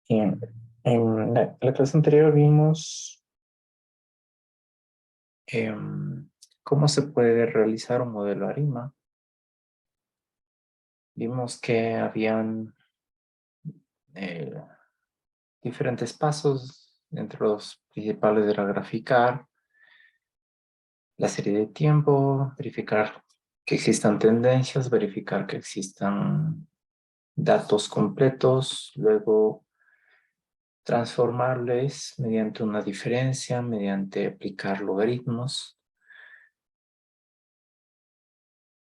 Bien, en la clase anterior vimos cómo se puede realizar un modelo ARIMA. Vimos que habían eh, diferentes pasos, entre los principales era graficar la serie de tiempo, verificar que existan tendencias, verificar que existan datos completos, luego transformarles mediante una diferencia, mediante aplicar logaritmos.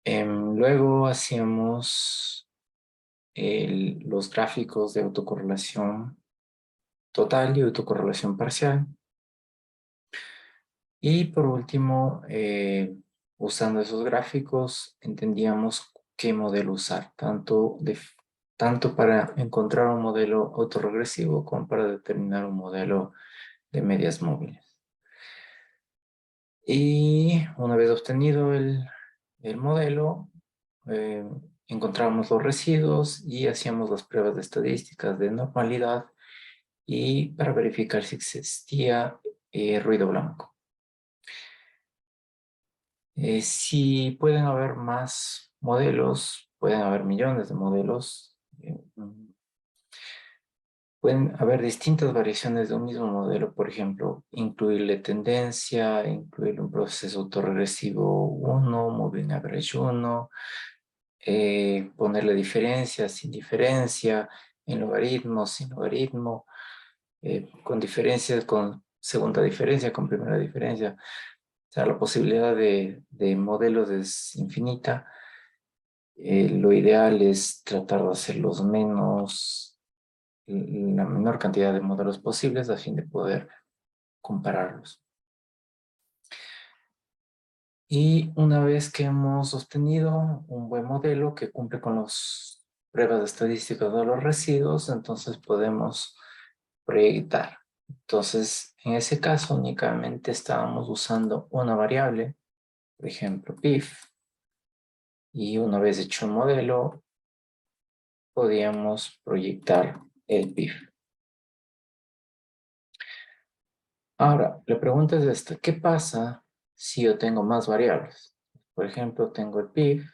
Luego hacíamos los gráficos de autocorrelación total y autocorrelación parcial. Y por último, usando esos gráficos, entendíamos qué modelo usar, tanto para encontrar un modelo autorregresivo como para determinar un modelo de medias móviles. Y una vez obtenido el modelo, eh, encontrábamos los residuos y hacíamos las pruebas de estadísticas de normalidad y para verificar si existía ruido blanco. Si pueden haber más modelos, pueden haber millones de modelos, pueden haber distintas variaciones de un mismo modelo, por ejemplo, incluirle tendencia, incluirle un proceso autorregresivo 1, moving average 1, ponerle diferencia, sin diferencia, en logaritmo, sin logaritmo, con diferencias, con segunda diferencia, con primera diferencia. O sea, la posibilidad de modelos es infinita. Lo ideal es tratar de hacer la menor cantidad de modelos posibles a fin de poder compararlos. Y una vez que hemos obtenido un buen modelo que cumple con las pruebas de estadísticas de los residuos, entonces podemos proyectar. Entonces, en ese caso únicamente estábamos usando una variable, por ejemplo, PIF, y una vez hecho un modelo, podíamos proyectar el PIF. Ahora, la pregunta es esta: ¿qué pasa si yo tengo más variables? Por ejemplo, tengo el PIF,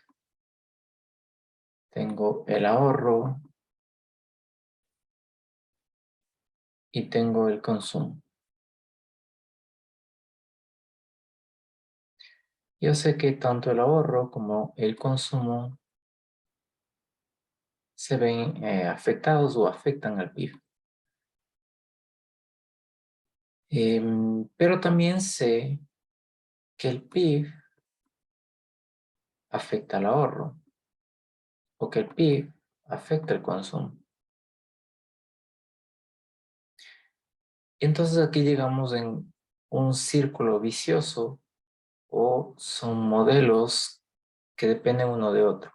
tengo el ahorro y tengo el consumo. Yo sé que tanto el ahorro como el consumo se ven afectados o afectan al PIB. Pero también sé que el PIB afecta al ahorro o que el PIB afecta el consumo. Entonces aquí llegamos en un círculo vicioso o son modelos que dependen uno de otro.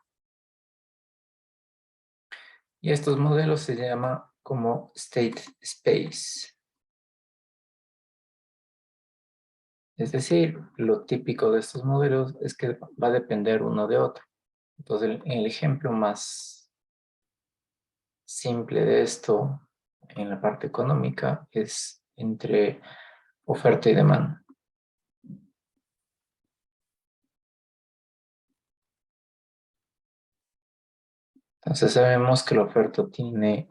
Y estos modelos se llaman como state space. Es decir, lo típico de estos modelos es que va a depender uno de otro. Entonces, el ejemplo más simple de esto en la parte económica es entre oferta y demanda. Entonces sabemos que la oferta tiene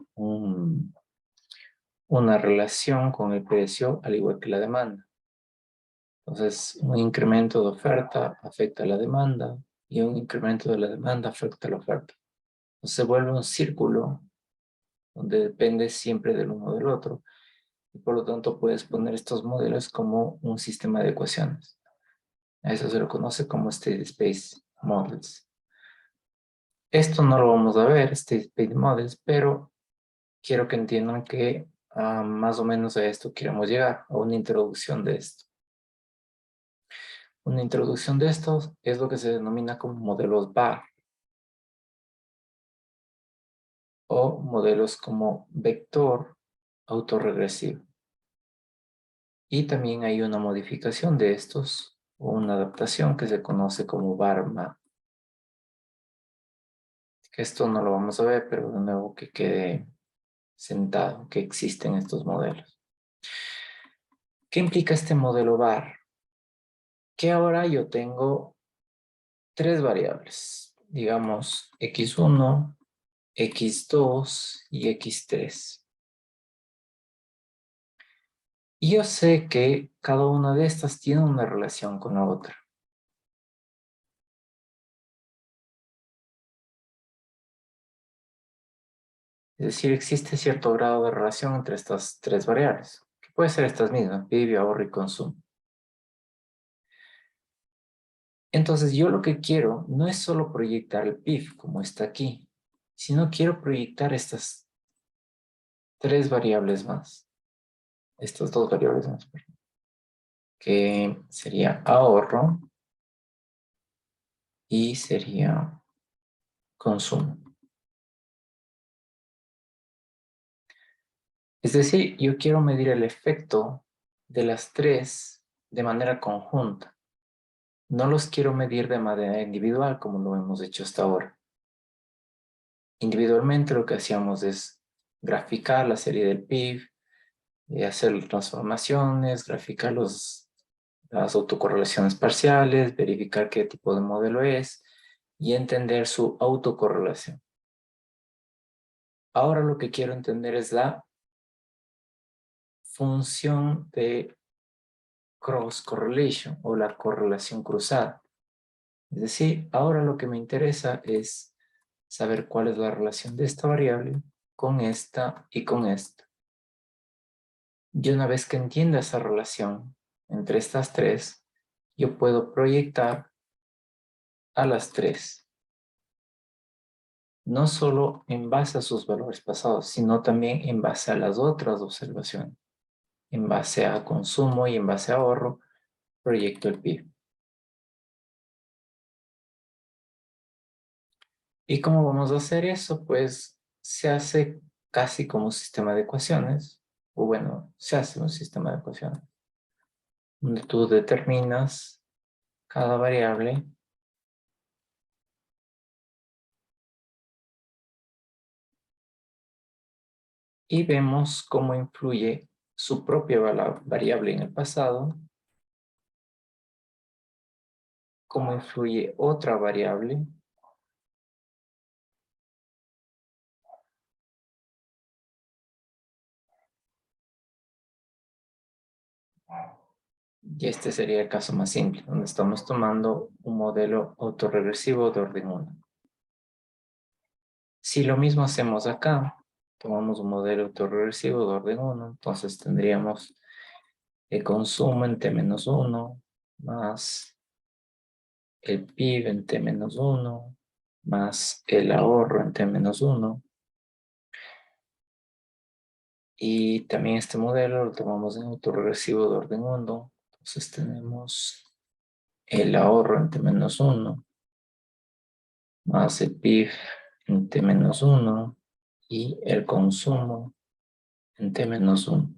una relación con el precio al igual que la demanda. Entonces, un incremento de oferta afecta a la demanda y un incremento de la demanda afecta a la oferta. Entonces se vuelve un círculo donde depende siempre del uno del otro. Y por lo tanto puedes poner estos modelos como un sistema de ecuaciones. A eso se lo conoce como State Space Models. Esto no lo vamos a ver, State Space Models, pero quiero que entiendan que más o menos a esto queremos llegar, a una introducción de esto. Una introducción de estos es lo que se denomina como modelos BAR o modelos como vector autorregresivo. Y también hay una modificación de estos o una adaptación que se conoce como BAR-map. Esto no lo vamos a ver, pero de nuevo que quede sentado que existen estos modelos. ¿Qué implica este modelo VAR? Que ahora yo tengo tres variables, digamos x1, x2 y x3. Y yo sé que cada una de estas tiene una relación con la otra. Es decir, existe cierto grado de relación entre estas tres variables, que puede ser estas mismas, PIB, ahorro y consumo. Entonces yo lo que quiero no es solo proyectar el PIB como está aquí, sino quiero proyectar estas tres variables más. Estas dos variables más, perdón, que sería ahorro y sería consumo. Es decir, yo quiero medir el efecto de las tres de manera conjunta. No los quiero medir de manera individual como lo hemos hecho hasta ahora. Individualmente lo que hacíamos es graficar la serie del PIB, hacer transformaciones, graficar las autocorrelaciones parciales, verificar qué tipo de modelo es y entender su autocorrelación. Ahora lo que quiero entender es la función de cross correlation o la correlación cruzada. Es decir, ahora lo que me interesa es saber cuál es la relación de esta variable con esta y con esta. Y una vez que entienda esa relación entre estas tres, yo puedo proyectar a las tres, no solo en base a sus valores pasados, sino también en base a las otras observaciones. En base a consumo y en base a ahorro, proyecto el PIB. ¿Y cómo vamos a hacer eso? Pues se hace casi como un sistema de ecuaciones, o bueno, se hace un sistema de ecuaciones, donde tú determinas cada variable y vemos cómo influye su propia variable en el pasado, cómo influye otra variable y este sería el caso más simple, donde estamos tomando un modelo autorregresivo de orden 1. Si lo mismo hacemos acá, tomamos un modelo autorregresivo de orden 1, entonces tendríamos el consumo en T-1 más el PIB en T-1 más el ahorro en T-1. Y también este modelo lo tomamos en autorregresivo de orden 1. Entonces tenemos el ahorro en T-1 más el PIB en T-1 y el consumo en T-1.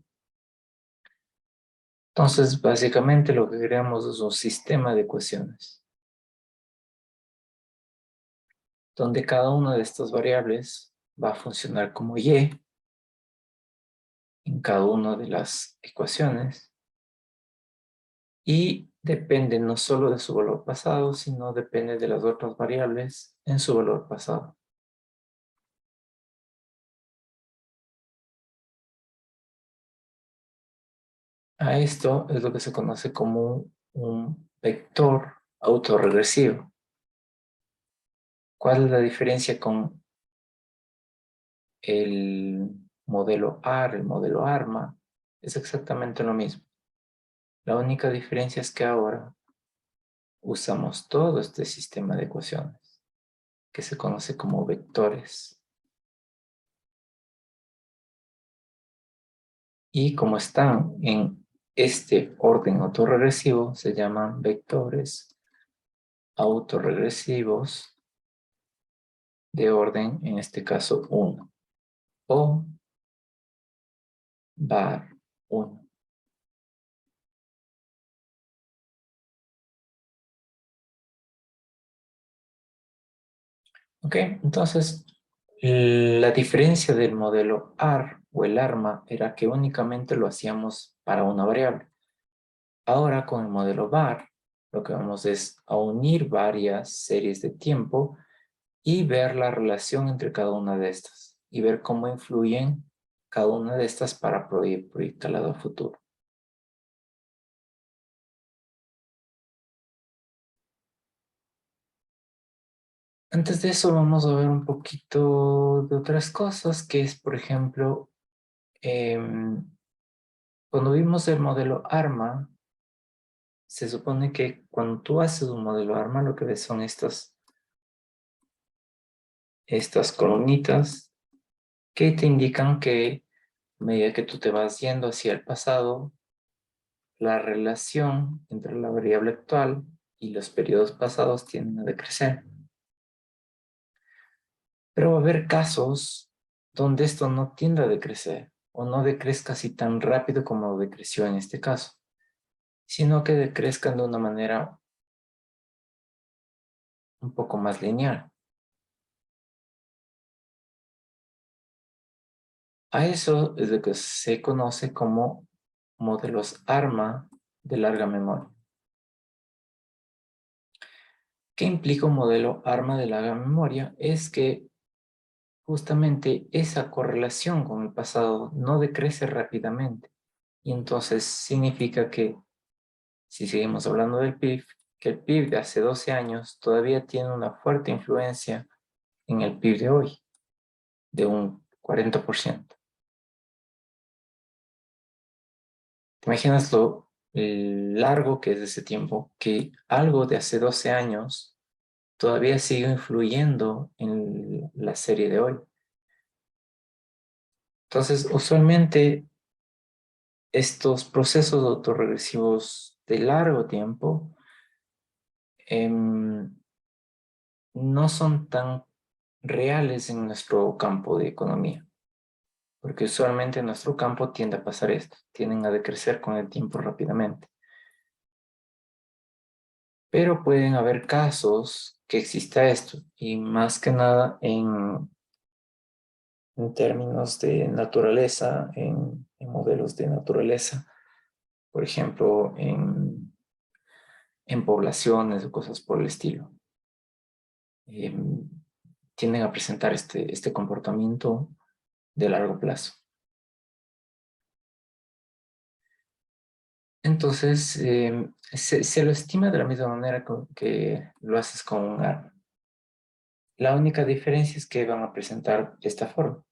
Entonces, básicamente lo que creamos es un sistema de ecuaciones, donde cada una de estas variables va a funcionar como y en cada una de las ecuaciones y depende no solo de su valor pasado, sino depende de las otras variables en su valor pasado. A esto es lo que se conoce como un vector autorregresivo. ¿Cuál es la diferencia con el modelo AR, el modelo ARMA? Es exactamente lo mismo. La única diferencia es que ahora usamos todo este sistema de ecuaciones, que se conoce como vectores. Y como están en este orden autorregresivo, se llaman vectores autorregresivos de orden, en este caso 1, o var 1. Ok, entonces La diferencia del modelo AR o el ARMA era que únicamente lo hacíamos para una variable. Ahora con el modelo VAR, lo que vamos es a unir varias series de tiempo y ver la relación entre cada una de estas y ver cómo influyen cada una de estas para proyectarla a futuro. Antes de eso vamos a ver un poquito de otras cosas, que es, por ejemplo, cuando vimos el modelo ARMA, se supone que cuando tú haces un modelo ARMA, lo que ves son estas columnitas que te indican que a medida que tú te vas yendo hacia el pasado, la relación entre la variable actual y los periodos pasados tienden a decrecer. Pero va a haber casos donde esto no tiende a decrecer o no decrezca así tan rápido como decreció en este caso, sino que decrezcan de una manera un poco más lineal. A eso es lo que se conoce como modelos ARMA de larga memoria. ¿Qué implica un modelo ARMA de larga memoria? Es que justamente esa correlación con el pasado no decrece rápidamente. Y entonces significa que, si seguimos hablando del PIB, que el PIB de hace 12 años todavía tiene una fuerte influencia en el PIB de hoy, de un 40%. ¿Te imaginas lo largo que es ese tiempo? Que algo de hace 12 años todavía sigue influyendo en la serie de hoy. Entonces, usualmente estos procesos autorregresivos de largo tiempo no son tan reales en nuestro campo de economía, porque usualmente en nuestro campo tiende a pasar esto, tienden a decrecer con el tiempo rápidamente. Pero pueden haber casos que exista esto, y más que nada en términos de naturaleza, en modelos de naturaleza, por ejemplo, en poblaciones o cosas por el estilo. Tienden a presentar este comportamiento de largo plazo. Entonces, se lo estima de la misma manera que lo haces con un árbol. La única diferencia es que van a presentar esta forma.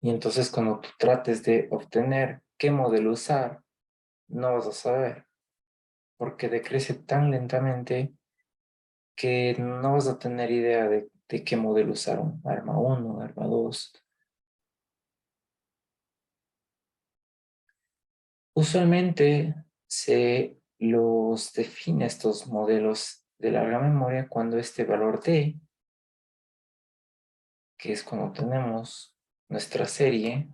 Y entonces cuando tú trates de obtener qué modelo usar, no vas a saber, porque decrece tan lentamente que no vas a tener idea de qué modelo usar, un arma 1, arma 2. Usualmente se los define estos modelos de larga memoria cuando este valor D, que es cuando tenemos nuestra serie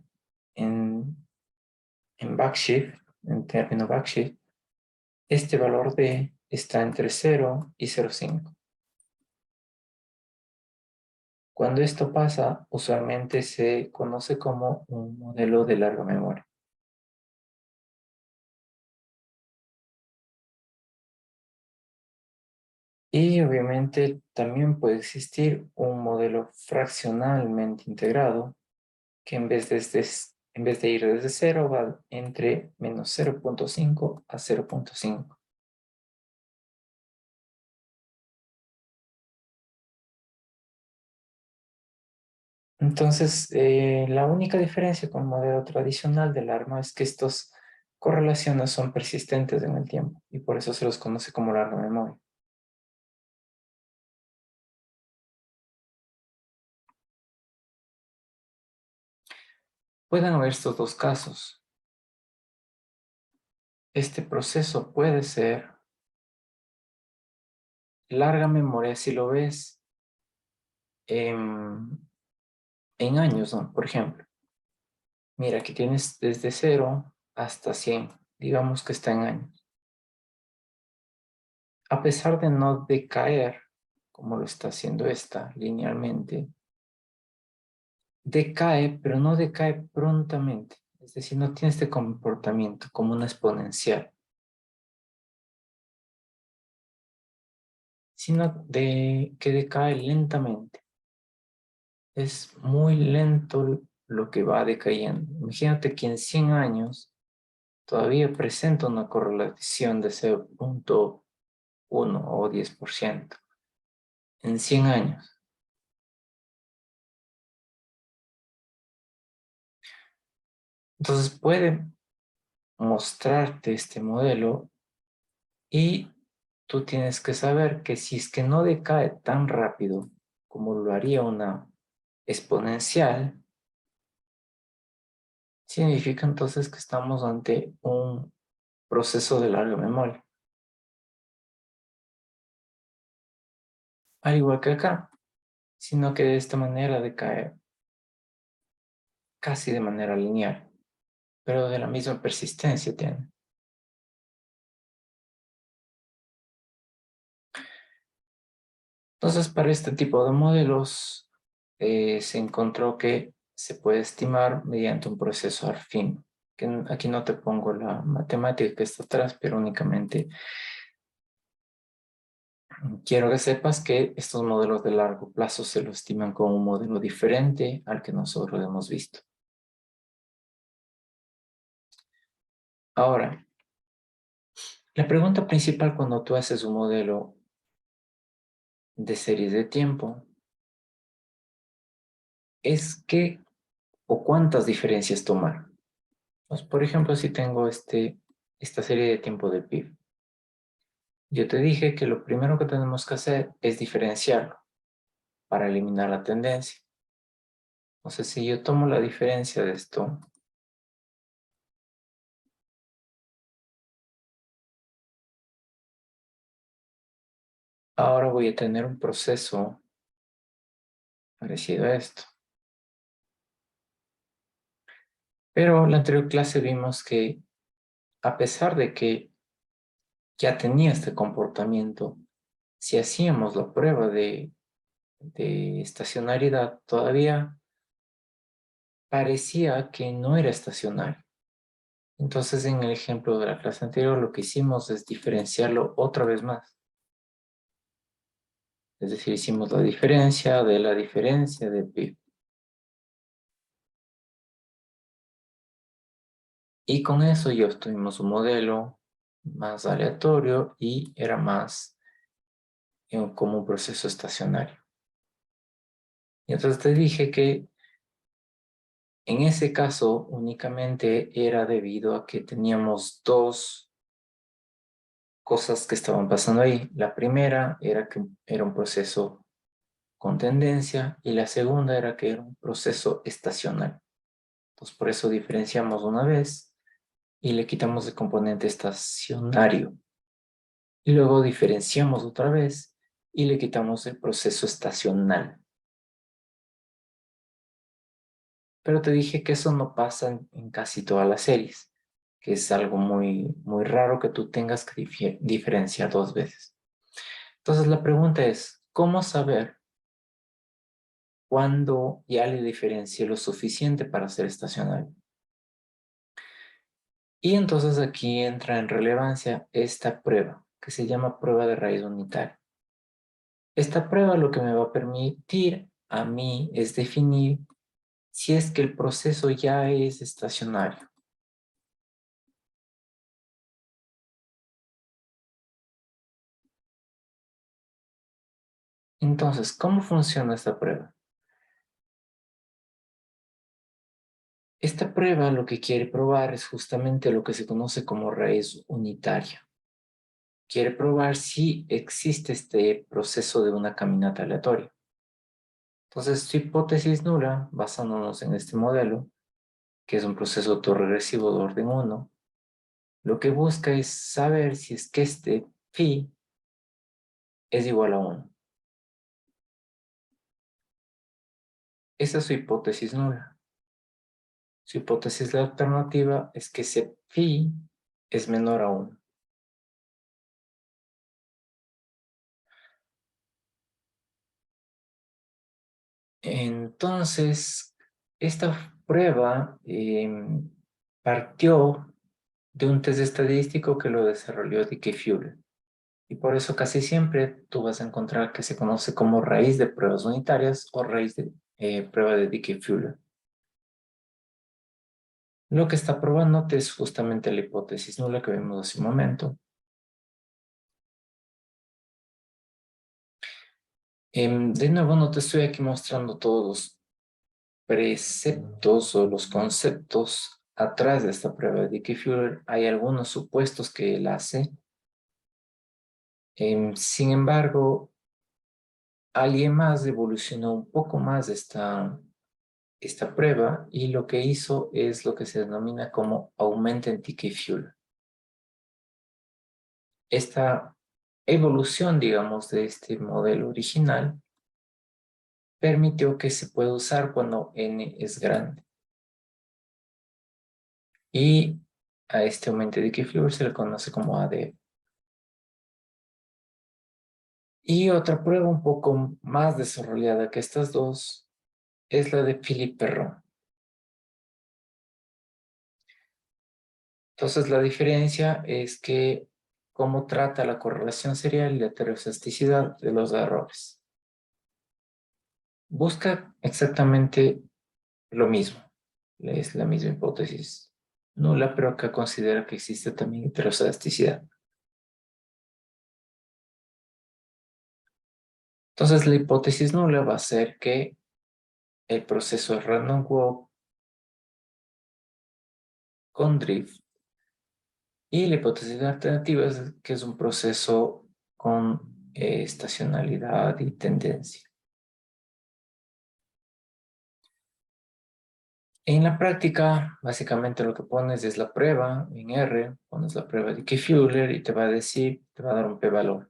en, en backshift, en término backshift, este valor D está entre 0 y 0,5. Cuando esto pasa, usualmente se conoce como un modelo de larga memoria. Y obviamente también puede existir un modelo fraccionalmente integrado que en vez de ir desde 0 va entre menos 0,5 a 0,5. Entonces, la única diferencia con el modelo tradicional del arma es que estas correlaciones son persistentes en el tiempo y por eso se los conoce como larga memoria. Pueden haber estos dos casos. Este proceso puede ser larga memoria si lo ves en años, ¿no? Por ejemplo, mira, aquí tienes desde 0 hasta 100, digamos que está en años. A pesar de no decaer, como lo está haciendo esta linealmente, decae, pero no decae prontamente. Es decir, no tiene este comportamiento como una exponencial, sino que decae lentamente. Es muy lento lo que va decayendo. Imagínate que en 100 años todavía presenta una correlación de 0,1 o 10%. En 100 años. Entonces puede mostrarte este modelo y tú tienes que saber que si es que no decae tan rápido como lo haría una exponencial, significa entonces que estamos ante un proceso de larga memoria. Al igual que acá, sino que de esta manera decae casi de manera lineal, pero de la misma persistencia tiene. Entonces, para este tipo de modelos, se encontró que se puede estimar mediante un proceso afín. Que aquí no te pongo la matemática que está atrás, pero únicamente quiero que sepas que estos modelos de largo plazo se lo estiman como un modelo diferente al que nosotros hemos visto. Ahora, la pregunta principal cuando tú haces un modelo de series de tiempo es qué o cuántas diferencias tomar. Pues, por ejemplo, si tengo esta serie de tiempo del PIB, yo te dije que lo primero que tenemos que hacer es diferenciarlo para eliminar la tendencia. Entonces, si yo tomo la diferencia de esto, ahora voy a tener un proceso parecido a esto. Pero en la anterior clase vimos que a pesar de que ya tenía este comportamiento, si hacíamos la prueba de estacionariedad, todavía parecía que no era estacionario. Entonces, en el ejemplo de la clase anterior, lo que hicimos es diferenciarlo otra vez más. Es decir, hicimos la diferencia de pi. Y con eso ya obtuvimos un modelo más aleatorio y era más como un proceso estacionario. Y entonces te dije que en ese caso únicamente era debido a que teníamos dos cosas que estaban pasando ahí. La primera era que era un proceso con tendencia y la segunda era que era un proceso estacional. Entonces por eso diferenciamos una vez y le quitamos el componente estacionario. Y luego diferenciamos otra vez y le quitamos el proceso estacional. Pero te dije que eso no pasa en casi todas las series, que es algo muy raro que tú tengas que diferenciar dos veces. Entonces la pregunta es, ¿cómo saber cuándo ya le diferencié lo suficiente para ser estacionario? Y entonces aquí entra en relevancia esta prueba, que se llama prueba de raíz unitaria. Esta prueba lo que me va a permitir a mí es definir si es que el proceso ya es estacionario. Entonces, ¿cómo funciona esta prueba? Esta prueba lo que quiere probar es justamente lo que se conoce como raíz unitaria. Quiere probar si existe este proceso de una caminata aleatoria. Entonces, su hipótesis nula, basándonos en este modelo, que es un proceso autorregresivo de orden 1, lo que busca es saber si es que este phi es igual a 1. Esa es su hipótesis nula. Su hipótesis alternativa es que ese phi es menor a 1. Entonces, esta prueba partió de un test estadístico que lo desarrolló Dickey-Fuller. Y por eso casi siempre tú vas a encontrar que se conoce como raíz de pruebas unitarias o raíz de prueba de Dickey-Fuller. Lo que está probando es justamente la hipótesis nula que vimos hace un momento. De nuevo, no te estoy aquí mostrando todos los preceptos o los conceptos atrás de esta prueba de Dickey-Fuller. Hay algunos supuestos que él hace. Sin embargo, alguien más evolucionó un poco más esta prueba y lo que hizo es lo que se denomina como aumento en Dickey-Fuller. Esta evolución, digamos, de este modelo original permitió que se pueda usar cuando n es grande. Y a este aumento de Dickey-Fuller se le conoce como ADF. Y otra prueba un poco más desarrollada que estas dos es la de Philippe-Perron. Entonces la diferencia es que cómo trata la correlación serial y la heterocesticidad de los errores. Busca exactamente lo mismo. Es la misma hipótesis nula, pero que considera que existe también heterocesticidad. Entonces la hipótesis nula va a ser que el proceso es random walk con drift y la hipótesis alternativa es que es un proceso con estacionalidad y tendencia. En la práctica, básicamente lo que pones es la prueba en R, pones la prueba de Dickey-Fuller y te va a decir, te va a dar un p-valor.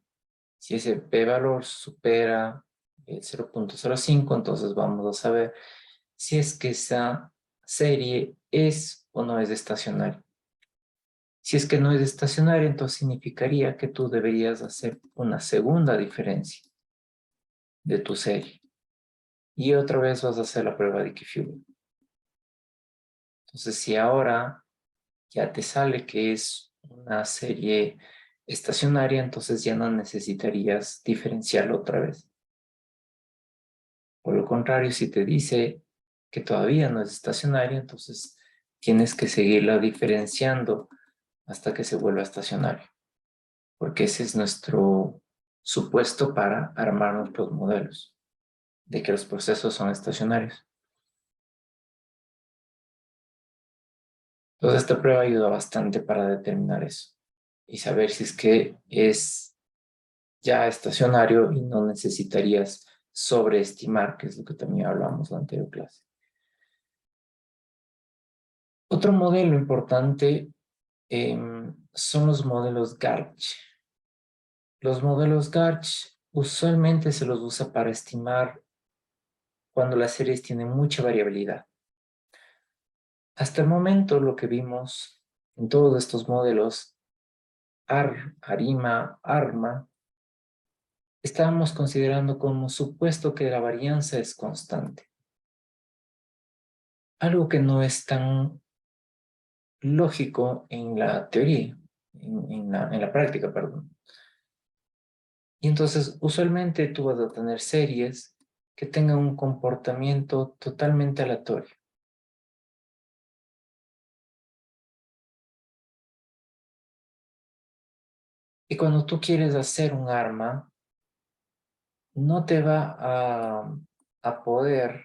Si ese p-valor supera el 0.05, entonces vamos a saber si es que esa serie es o no es estacionaria. Si es que no es estacionaria, entonces significaría que tú deberías hacer una segunda diferencia de tu serie. Y otra vez vas a hacer la prueba de Dickey-Fuller. Entonces, si ahora ya te sale que es una serie estacionaria, entonces ya no necesitarías diferenciarlo otra vez. Por lo contrario, si te dice que todavía no es estacionaria, entonces tienes que seguirla diferenciando hasta que se vuelva estacionario, porque ese es nuestro supuesto para armar nuestros modelos, de que los procesos son estacionarios. Entonces esta prueba ayuda bastante para determinar eso y saber si es que es ya estacionario y no necesitarías sobreestimar, que es lo que también hablamos en la anterior clase. Otro modelo importante son los modelos Garch. Los modelos Garch usualmente se los usa para estimar cuando las series tienen mucha variabilidad. Hasta el momento lo que vimos en todos estos modelos, ARIMA, ARMA, estábamos considerando como supuesto que la varianza es constante. Algo que no es tan lógico en la teoría, en la práctica, perdón. Y entonces, usualmente tú vas a tener series que tengan un comportamiento totalmente aleatorio. Y cuando tú quieres hacer un arma, no te va a poder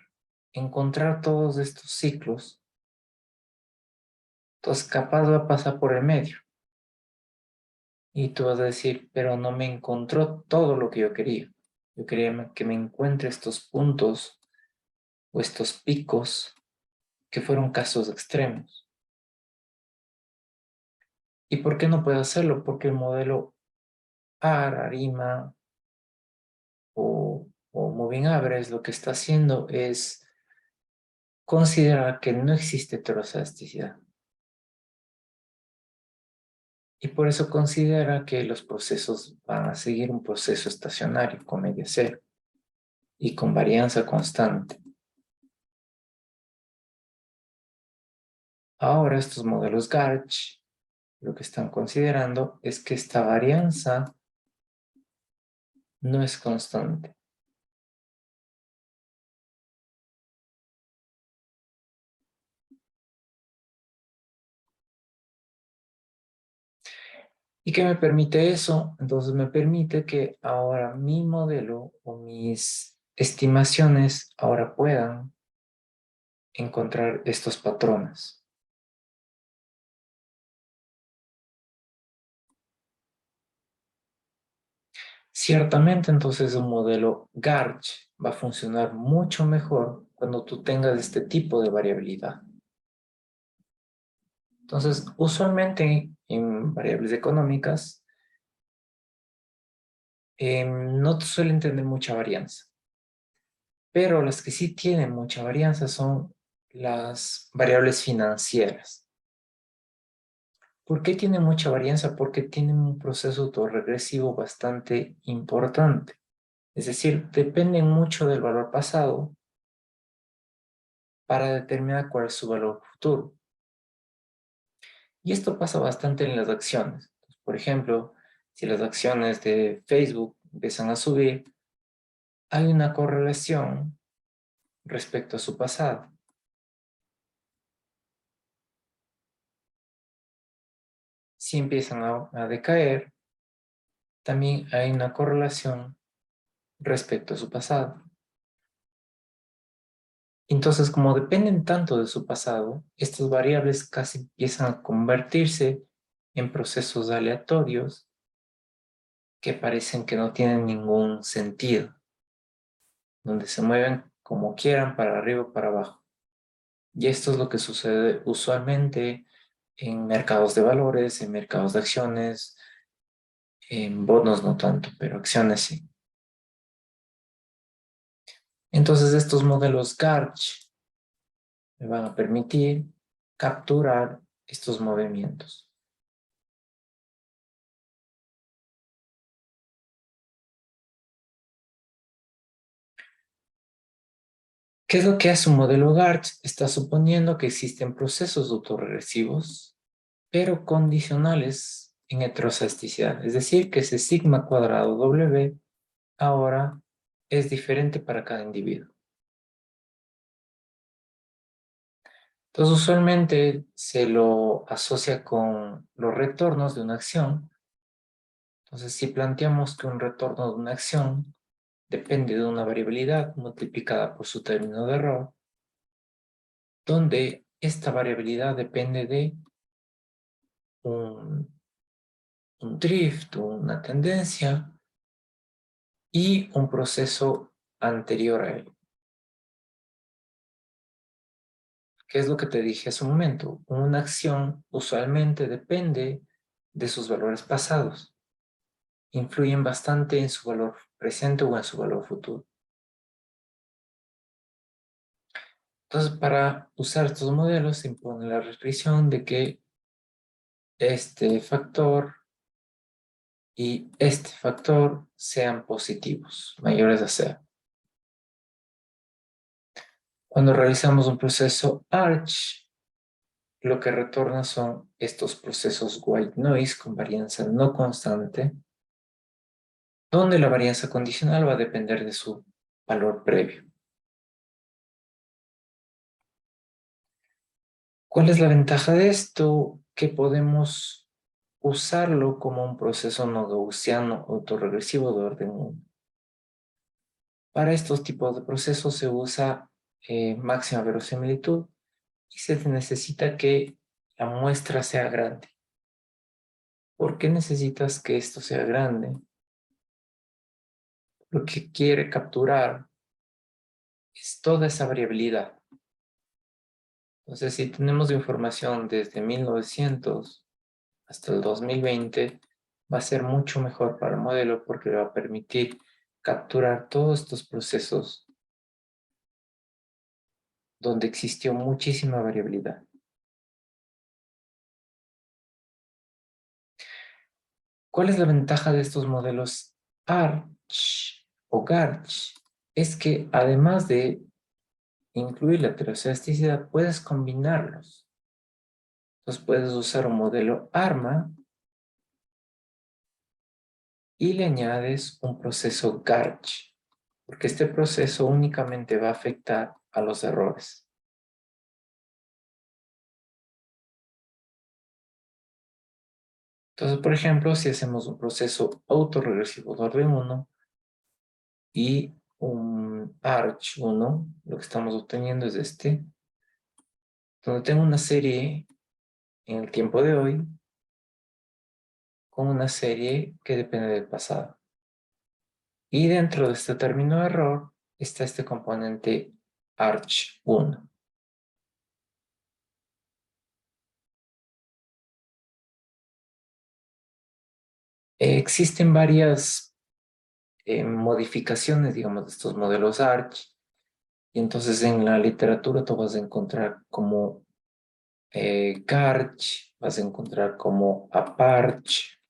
encontrar todos estos ciclos. Entonces, capaz va a pasar por el medio. Y tú vas a decir, pero no me encontró todo lo que yo quería. Yo quería que me encuentre estos puntos o estos picos que fueron casos extremos. ¿Y por qué no puedo hacerlo? Porque el modelo ARIMA o Moving Average lo que está haciendo es considerar que no existe heterocesticidad. Y por eso considera que los procesos van a seguir un proceso estacionario con media cero. y con varianza constante. Ahora estos modelos Garch lo que están considerando es que esta varianza no es constante. ¿Y qué me permite eso? Entonces me permite que ahora mi modelo o mis estimaciones ahora puedan encontrar estos patrones. Ciertamente, entonces un modelo Garch va a funcionar mucho mejor cuando tú tengas este tipo de variabilidad. Entonces, usualmente en variables económicas no suelen tener mucha varianza, pero las que sí tienen mucha varianza son las variables financieras. ¿Por qué tienen mucha varianza? Porque tienen un proceso autorregresivo bastante importante. Es decir, dependen mucho del valor pasado para determinar cuál es su valor futuro. Y esto pasa bastante en las acciones. Por ejemplo, si las acciones de Facebook empiezan a subir, hay una correlación respecto a su pasado. Si empiezan a decaer, también hay una correlación respecto a su pasado. Entonces, como dependen tanto de su pasado, estas variables casi empiezan a convertirse en procesos aleatorios que parecen que no tienen ningún sentido, donde se mueven como quieran, para arriba o para abajo. Y esto es lo que sucede usualmente en mercados de valores, en mercados de acciones, en bonos no tanto, pero acciones sí. Entonces estos modelos Garch me van a permitir capturar estos movimientos. ¿Qué es lo que hace un modelo Garch? Está suponiendo que existen procesos autorregresivos, pero condicionales en heterozasticidad. Es decir, que ese sigma cuadrado W ahora es diferente para cada individuo. Entonces, usualmente se lo asocia con los retornos de una acción. Entonces, si planteamos que un retorno de una acción depende de una variabilidad multiplicada por su término de error, donde esta variabilidad depende de un, un drift, una tendencia y un proceso anterior a él. ¿Qué es lo que te dije hace un momento? Una acción usualmente depende de sus valores pasados. Influyen bastante en su valor presente o en su valor futuro. Entonces, para usar estos modelos se impone la restricción de que este factor y este factor sean positivos, mayores a cero. Cuando realizamos un proceso Arch, lo que retorna son estos procesos white noise con varianza no constante, donde la varianza condicional va a depender de su valor previo. ¿Cuál es la ventaja de esto? Que podemos usarlo como un proceso no gaussiano autorregresivo de orden 1. Para estos tipos de procesos se usa máxima verosimilitud y se necesita que la muestra sea grande. ¿Por qué necesitas que esto sea grande? Lo que quiere capturar es toda esa variabilidad. Entonces, si tenemos información desde 1900 hasta el 2020, va a ser mucho mejor para el modelo porque le va a permitir capturar todos estos procesos donde existió muchísima variabilidad. ¿Cuál es la ventaja de estos modelos Arch o Garch? es que además de incluir la heteroelasticidad, puedes combinarlos. Entonces puedes usar un modelo ARMA y le añades un proceso Garch, porque este proceso únicamente va a afectar a los errores. Entonces, por ejemplo, si hacemos un proceso autorregresivo de orden 1 y un Arch 1, lo que estamos obteniendo es este, donde tengo una serie en el tiempo de hoy con una serie que depende del pasado. Y dentro de este término de error está este componente Arch1. Existen varias modificaciones, digamos, de estos modelos Arch. Y entonces en la literatura tú vas a encontrar como Garch, vas a encontrar como Aparch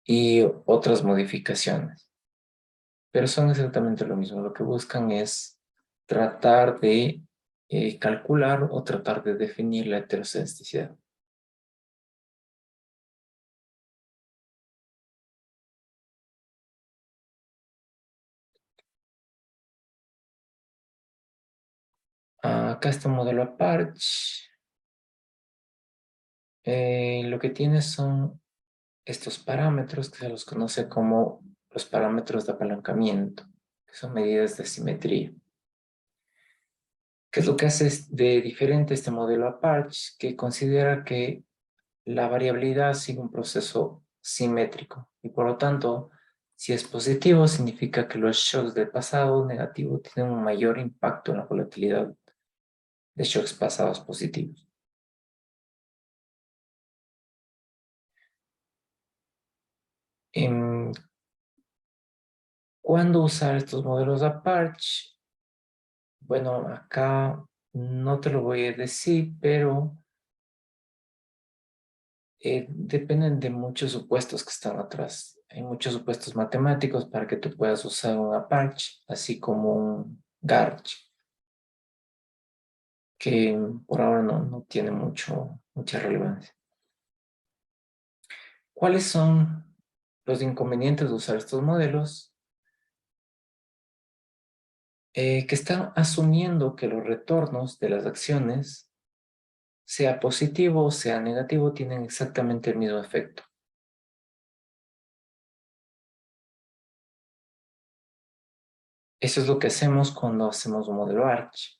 y otras modificaciones. Pero son exactamente lo mismo. Lo que buscan es tratar de calcular o tratar de definir la heteroscedesticidad. Acá está un modelo Aparch. Lo que tiene son estos parámetros que se los conoce como los parámetros de apalancamiento, que son medidas de simetría. ¿Qué es lo que hace de diferente este modelo Aparch? Que considera que la variabilidad sigue un proceso simétrico y por lo tanto, si es positivo, significa que los shocks del pasado negativo tienen un mayor impacto en la volatilidad de shocks pasados positivos. ¿Cuándo usar estos modelos Aparch? Bueno, acá no te lo voy a decir, pero dependen de muchos supuestos que están atrás. Hay muchos supuestos matemáticos para que tú puedas usar un Aparch, así como un Garch, que por ahora no tiene mucha relevancia. ¿Cuáles son los inconvenientes de usar estos modelos? Que están asumiendo que los retornos de las acciones, sea positivo o sea negativo, tienen exactamente el mismo efecto. Eso es lo que hacemos cuando hacemos un modelo Arch.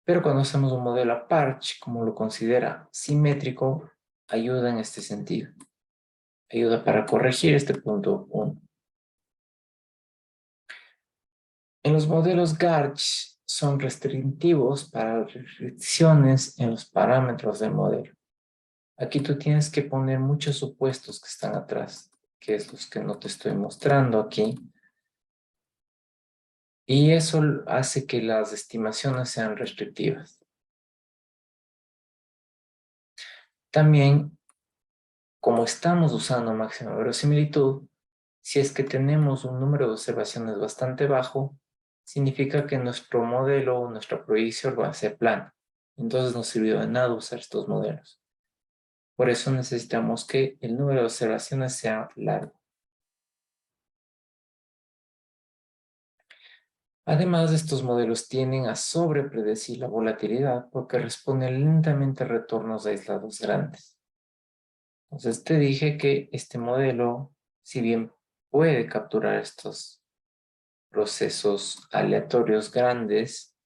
Pero cuando hacemos un modelo Aparch, como lo considera simétrico, ayuda en este sentido. Ayuda para corregir este punto 1. En los modelos Garch son restrictivos para restricciones en los parámetros del modelo. Aquí tú tienes que poner muchos supuestos que están atrás, que es los que no te estoy mostrando aquí. Y eso hace que las estimaciones sean restrictivas. También, como estamos usando máxima verosimilitud, si es que tenemos un número de observaciones bastante bajo, significa que nuestro modelo o nuestra proyección va a ser plana. Entonces no sirvió de nada usar estos modelos. Por eso necesitamos que el número de observaciones sea largo. Además, estos modelos tienden a sobrepredecir la volatilidad porque responden lentamente a retornos aislados grandes. Entonces te dije que este modelo, si bien puede capturar estos procesos aleatorios grandes,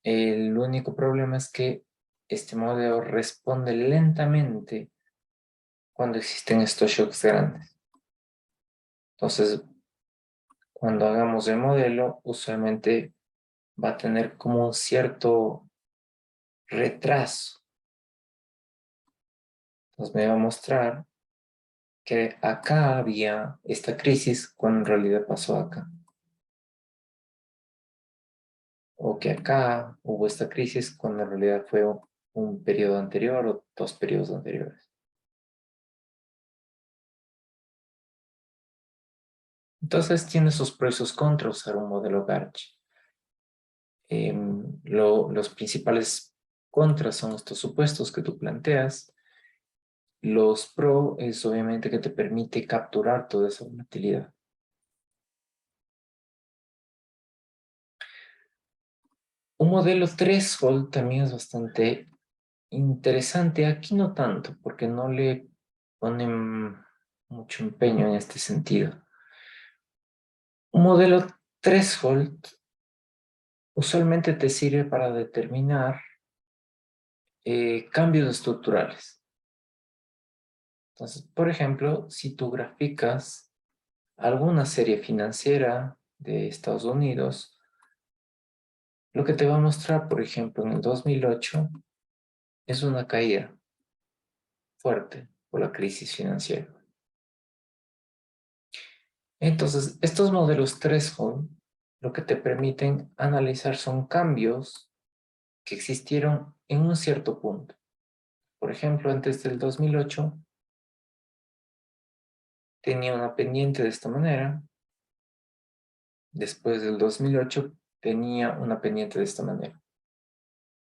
el único problema es que este modelo responde lentamente cuando existen estos shocks grandes. Entonces, cuando hagamos el modelo, usualmente va a tener como un cierto retraso. Entonces me va a mostrar que acá había esta crisis cuando en realidad pasó acá. O que acá hubo esta crisis cuando en realidad fue un periodo anterior o dos periodos anteriores. Entonces tiene sus pros y sus contras usar un modelo Garchi. Los principales contras son estos supuestos que tú planteas. Los pro es obviamente que te permite capturar toda esa volatilidad. Un modelo threshold también es bastante interesante. Aquí no tanto, porque no le ponen mucho empeño en este sentido. Un modelo threshold usualmente te sirve para determinar cambios estructurales. Entonces, por ejemplo, si tú graficas alguna serie financiera de Estados Unidos, lo que te va a mostrar, por ejemplo, en el 2008 es una caída fuerte por la crisis financiera. Entonces, estos modelos threshold lo que te permiten analizar son cambios que existieron en un cierto punto. Por ejemplo, antes del 2008 tenía una pendiente de esta manera, después del 2008 tenía una pendiente de esta manera.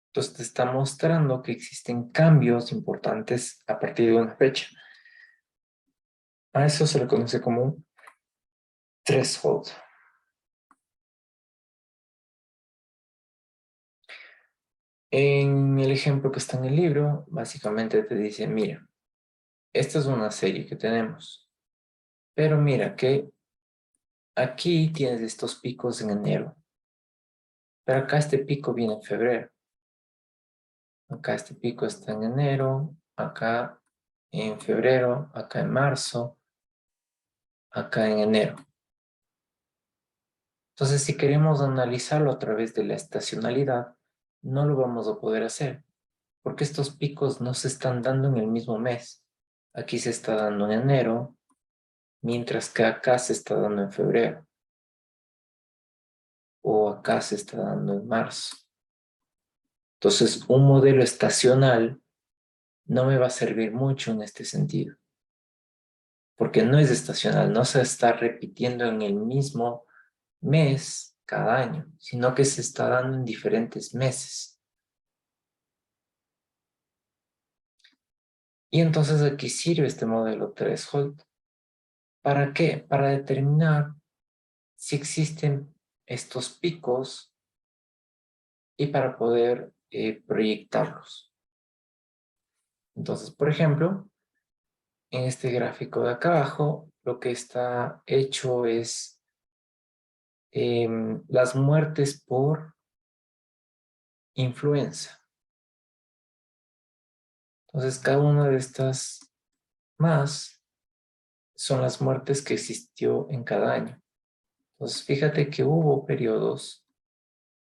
Entonces te está mostrando que existen cambios importantes a partir de una fecha. A eso se le conoce como un threshold. En el ejemplo que está en el libro, básicamente te dice, mira, esta es una serie que tenemos, pero mira que aquí tienes estos picos en enero, pero acá este pico viene en febrero. Acá este pico está en enero, acá en febrero, acá en marzo, acá en enero. Entonces, si queremos analizarlo a través de la estacionalidad, no lo vamos a poder hacer, porque estos picos no se están dando en el mismo mes. Aquí se está dando en enero, mientras que acá se está dando en febrero, o acá se está dando en marzo. Entonces, un modelo estacional no me va a servir mucho en este sentido, porque no es estacional, no se está repitiendo en el mismo mes cada año, sino que se está dando en diferentes meses. Y entonces aquí sirve este modelo threshold. ¿Para qué? Para determinar si existen estos picos y para poder proyectarlos. Entonces, por ejemplo, en este gráfico de acá abajo, lo que está hecho es las muertes por influenza. Entonces, cada una de estas más son las muertes que existió en cada año. Entonces, fíjate que hubo periodos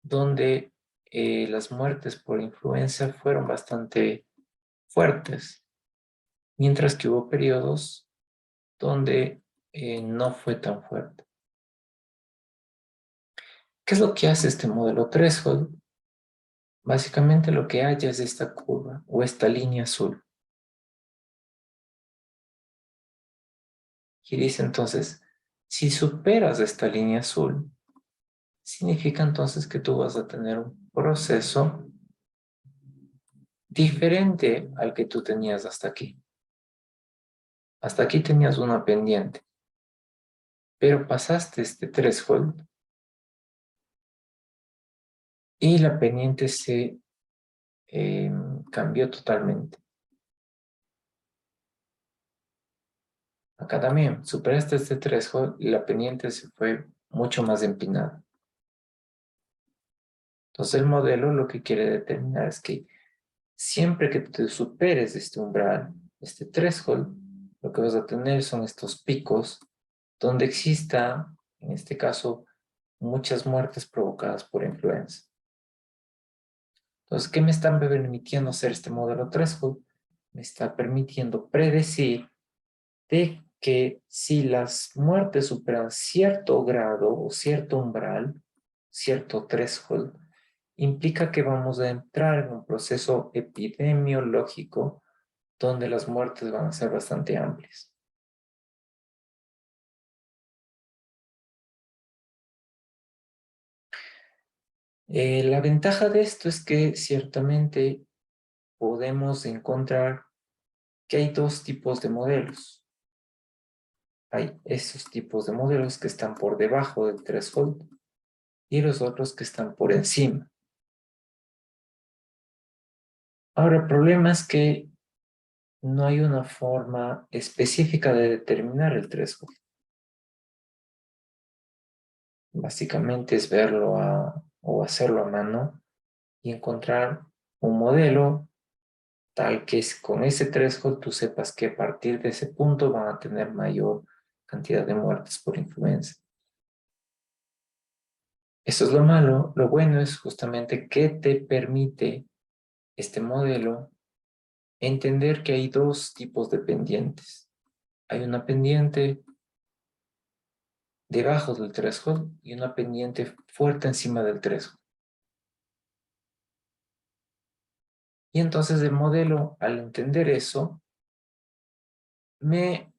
donde las muertes por influenza fueron bastante fuertes, mientras que hubo periodos donde no fue tan fuerte. ¿Qué es lo que hace este modelo threshold? Básicamente lo que haya es esta curva o esta línea azul. Y dice entonces, si superas esta línea azul, significa entonces que tú vas a tener un proceso diferente al que tú tenías hasta aquí. Hasta aquí tenías una pendiente, pero pasaste este threshold y la pendiente se cambió totalmente. Acá también superaste este threshold y la pendiente se fue mucho más empinada. Entonces el modelo lo que quiere determinar es que siempre que te superes este umbral, este threshold, lo que vas a tener son estos picos donde exista, en este caso, muchas muertes provocadas por influenza. Entonces, ¿qué me está permitiendo hacer este modelo threshold? Me está permitiendo predecir de que si las muertes superan cierto grado o cierto umbral, cierto threshold, implica que vamos a entrar en un proceso epidemiológico donde las muertes van a ser bastante amplias. La ventaja de esto es que ciertamente podemos encontrar que hay dos tipos de modelos. Hay esos tipos de modelos que están por debajo del threshold y los otros que están por encima. Ahora, el problema es que no hay una forma específica de determinar el threshold. Básicamente es verlo o hacerlo a mano y encontrar un modelo tal que con ese threshold tú sepas que a partir de ese punto van a tener mayor cantidad de muertes por influenza. Eso es lo malo. Lo bueno es justamente que te permite este modelo entender que hay dos tipos de pendientes. Hay una pendiente debajo del threshold y una pendiente fuerte encima del threshold. Y entonces el modelo, al entender eso, me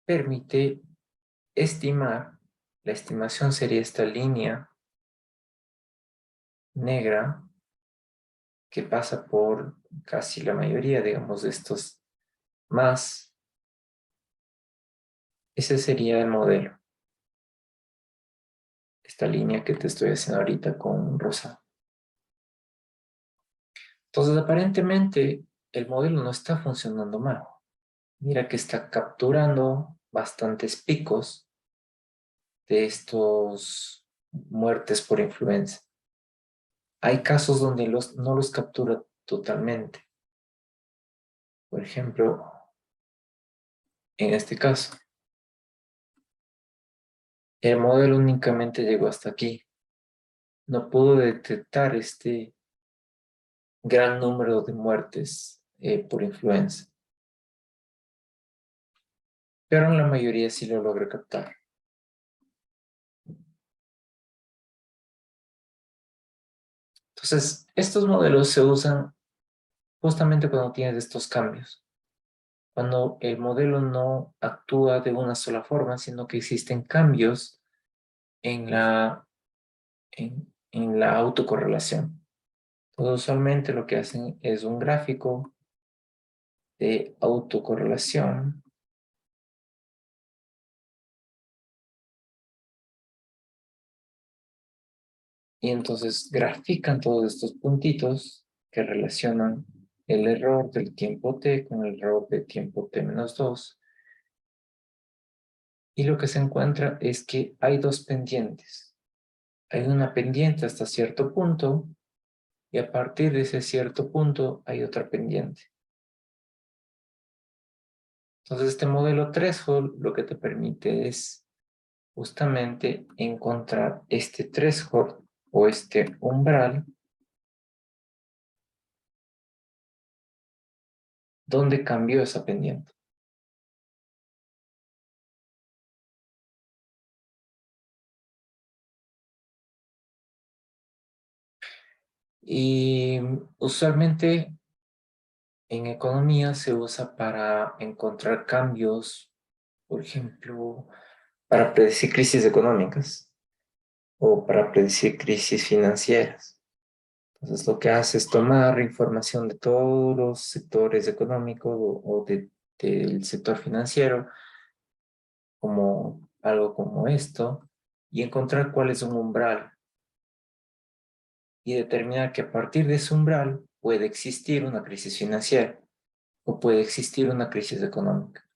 permite estimar, la estimación sería esta línea negra que pasa por casi la mayoría, digamos, de estos más. Ese sería el modelo, esta línea que te estoy haciendo ahorita con rosa. Entonces, aparentemente, el modelo no está funcionando mal. Mira que está capturando bastantes picos de estos muertes por influenza. Hay casos donde no los captura totalmente. Por ejemplo, en este caso, el modelo únicamente llegó hasta aquí. No pudo detectar este gran número de muertes por influenza. Pero en la mayoría sí lo logra captar. Entonces, estos modelos se usan justamente cuando tienes estos cambios. Cuando el modelo no actúa de una sola forma, sino que existen cambios en en la autocorrelación. Entonces, usualmente lo que hacen es un gráfico de autocorrelación y entonces grafican todos estos puntitos que relacionan el error del tiempo t con el error de tiempo t-2 y lo que se encuentra es que hay dos pendientes. Hay una pendiente hasta cierto punto y a partir de ese cierto punto hay otra pendiente. Entonces este modelo threshold lo que te permite es justamente encontrar este threshold o este umbral donde cambió esa pendiente. Y usualmente en economía se usa para encontrar cambios, por ejemplo, para predecir crisis económicas o para predecir crisis financieras. Entonces lo que hace es tomar información de todos los sectores económicos del sector financiero, como algo como esto, y encontrar cuál es un umbral y determinar que a partir de ese umbral puede existir una crisis financiera o puede existir una crisis económica.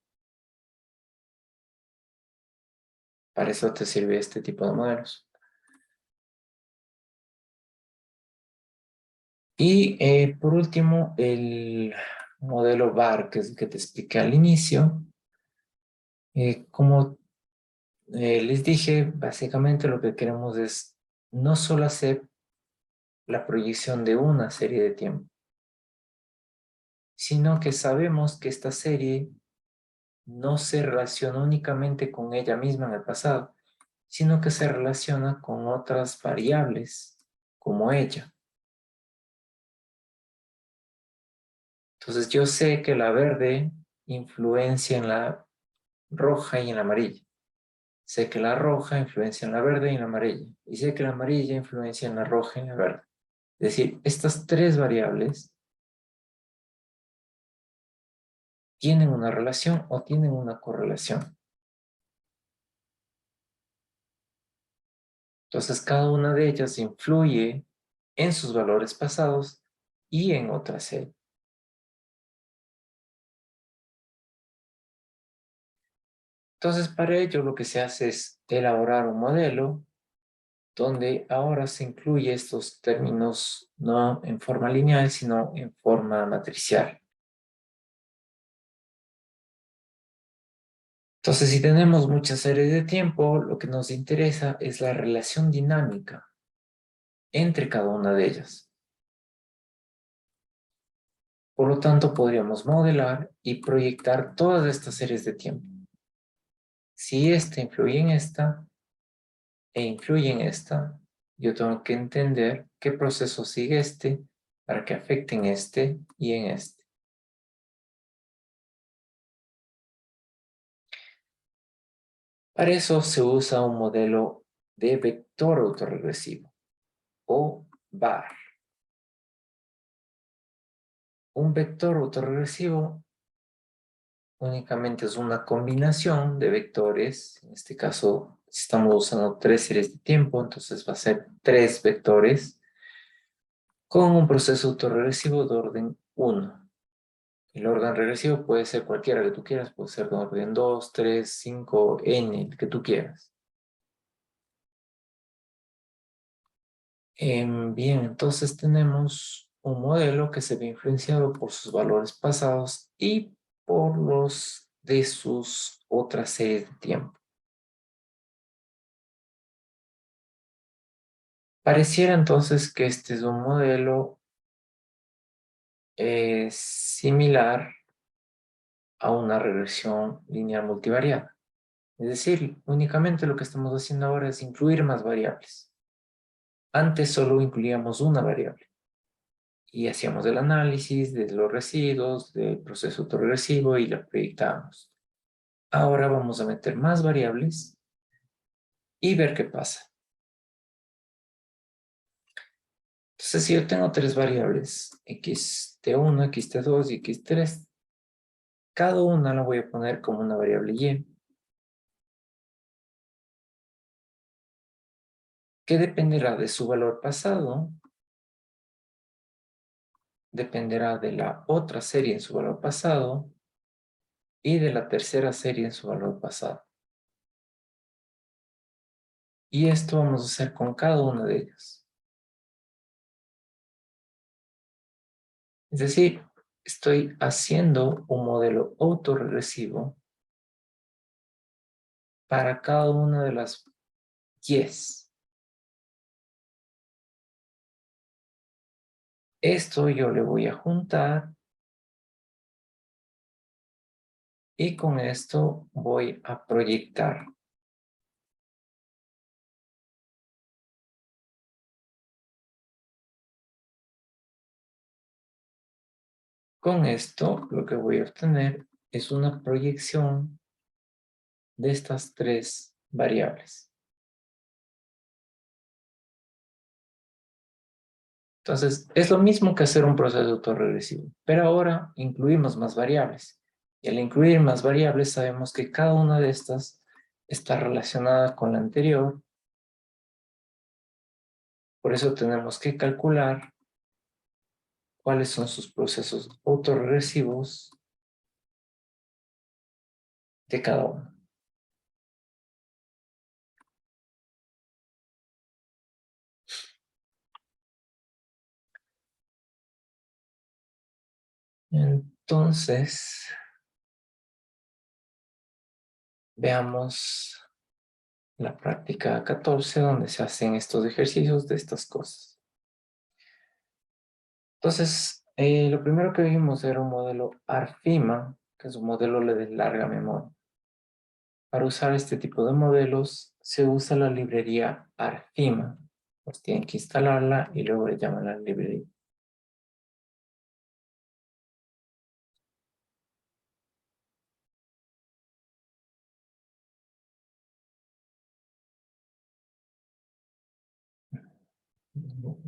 Para eso te sirve este tipo de modelos. Y por último, el modelo VAR, que es el que te expliqué al inicio. Como les dije, básicamente lo que queremos es no solo hacer la proyección de una serie de tiempo, sino que sabemos que esta serie no se relaciona únicamente con ella misma en el pasado, sino que se relaciona con otras variables como ella. Entonces yo sé que la verde influencia en la roja y en la amarilla. Sé que la roja influencia en la verde y en la amarilla. Y sé que la amarilla influencia en la roja y en la verde. Es decir, estas tres variables tienen una relación o tienen una correlación. Entonces, cada una de ellas influye en sus valores pasados y en otra serie. Entonces, para ello lo que se hace es elaborar un modelo donde ahora se incluye estos términos no en forma lineal, sino en forma matricial. Entonces, si tenemos muchas series de tiempo, lo que nos interesa es la relación dinámica entre cada una de ellas. Por lo tanto, podríamos modelar y proyectar todas estas series de tiempo. Si esta influye en esta e influye en esta, yo tengo que entender qué proceso sigue este para que afecten este y en este. Para eso se usa un modelo de vector autorregresivo o VAR. Un vector autorregresivo únicamente es una combinación de vectores. En este caso, si estamos usando tres series de tiempo, entonces va a ser tres vectores con un proceso autorregresivo de orden 1. El orden regresivo puede ser cualquiera que tú quieras, puede ser de orden 2, 3, 5, n, el que tú quieras. Bien, entonces tenemos un modelo que se ve influenciado por sus valores pasados y por los de sus otras series de tiempo. Pareciera entonces que este es un modelo similar a una regresión lineal multivariada. Es decir, únicamente lo que estamos haciendo ahora es incluir más variables. Antes solo incluíamos una variable y hacíamos el análisis de los residuos, del proceso autorregresivo y la proyectábamos. Ahora vamos a meter más variables y ver qué pasa. Entonces, si yo tengo tres variables, xt1, xt2 y xt3, cada una la voy a poner como una variable y, que dependerá de su valor pasado, dependerá de la otra serie en su valor pasado y de la tercera serie en su valor pasado. Y esto vamos a hacer con cada una de ellas. Es decir, estoy haciendo un modelo autorregresivo para cada una de las yes. Esto yo le voy a juntar y con esto voy a proyectar. Con esto lo que voy a obtener es una proyección de estas tres variables. Entonces, es lo mismo que hacer un proceso autorregresivo, pero ahora incluimos más variables. Y al incluir más variables sabemos que cada una de estas está relacionada con la anterior. Por eso tenemos que calcular cuáles son sus procesos autorregresivos de cada uno. Entonces, veamos la práctica 14, donde se hacen estos ejercicios de estas cosas. Entonces, lo primero que vimos era un modelo ARFIMA, que es un modelo de larga memoria. Para usar este tipo de modelos, se usa la librería ARFIMA. Pues tienen que instalarla y luego le llaman la librería.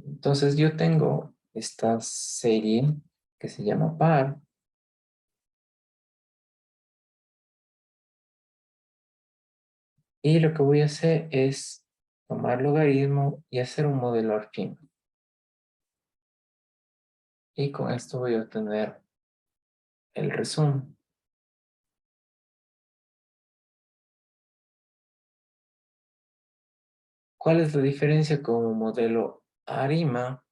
Entonces yo tengo esta serie que se llama par. Y lo que voy a hacer es tomar logaritmo y hacer un modelo affín. Y con esto voy a obtener el resumen. ¿Cuál es la diferencia con un modelo ARIMA?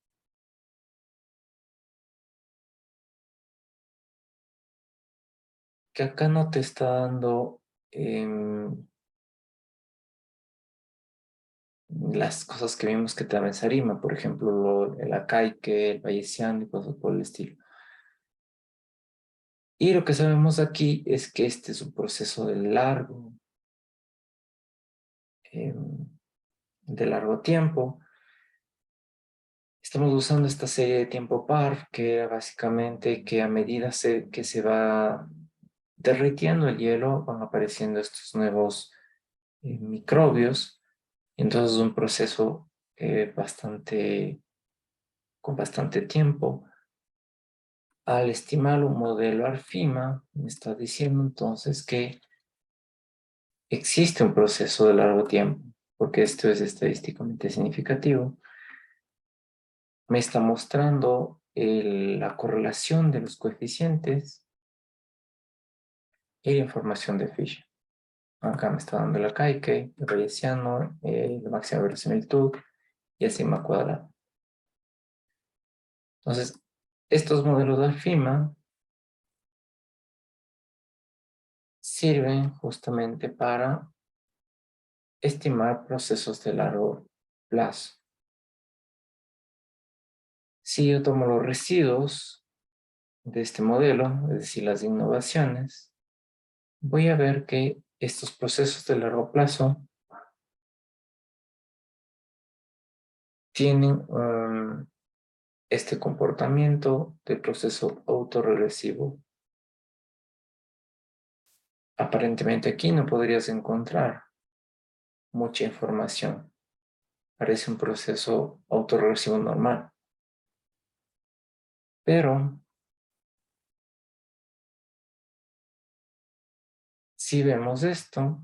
Que acá no te está dando las cosas que vimos que te dan en ARIMA, por ejemplo, el Acaike, el Bayesiano y cosas por el estilo. Y lo que sabemos aquí es que este es un proceso em, de largo tiempo. Estamos usando esta serie de tiempo par, que era básicamente que a medida que se va derritiendo el hielo, van apareciendo estos nuevos microbios. Entonces es un proceso con bastante tiempo. Al estimar un modelo ARFIMA, me está diciendo entonces que existe un proceso de largo tiempo, porque esto es estadísticamente significativo. Me está mostrando la correlación de los coeficientes y la información de Fisher. Acá me está dando la Kaike, el Bayesiano, la máxima verosimilitud y el sigma cuadrado. Entonces, estos modelos de ARFIMA sirven justamente para estimar procesos de largo plazo. Si yo tomo los residuos de este modelo, es decir, las innovaciones, voy a ver que estos procesos de largo plazo tienen este comportamiento de proceso autorregresivo. Aparentemente aquí no podrías encontrar mucha información. Parece un proceso autorregresivo normal. Pero si vemos esto,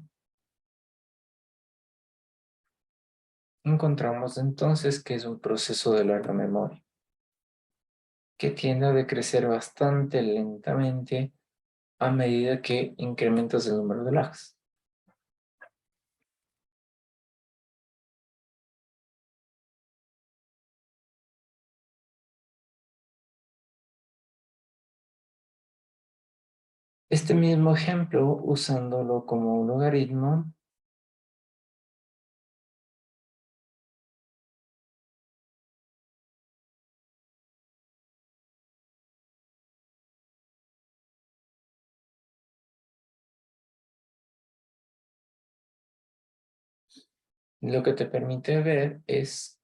encontramos entonces que es un proceso de larga memoria, que tiende a decrecer bastante lentamente a medida que incrementas el número de lags. Este mismo ejemplo, usándolo como un logaritmo, lo que te permite ver es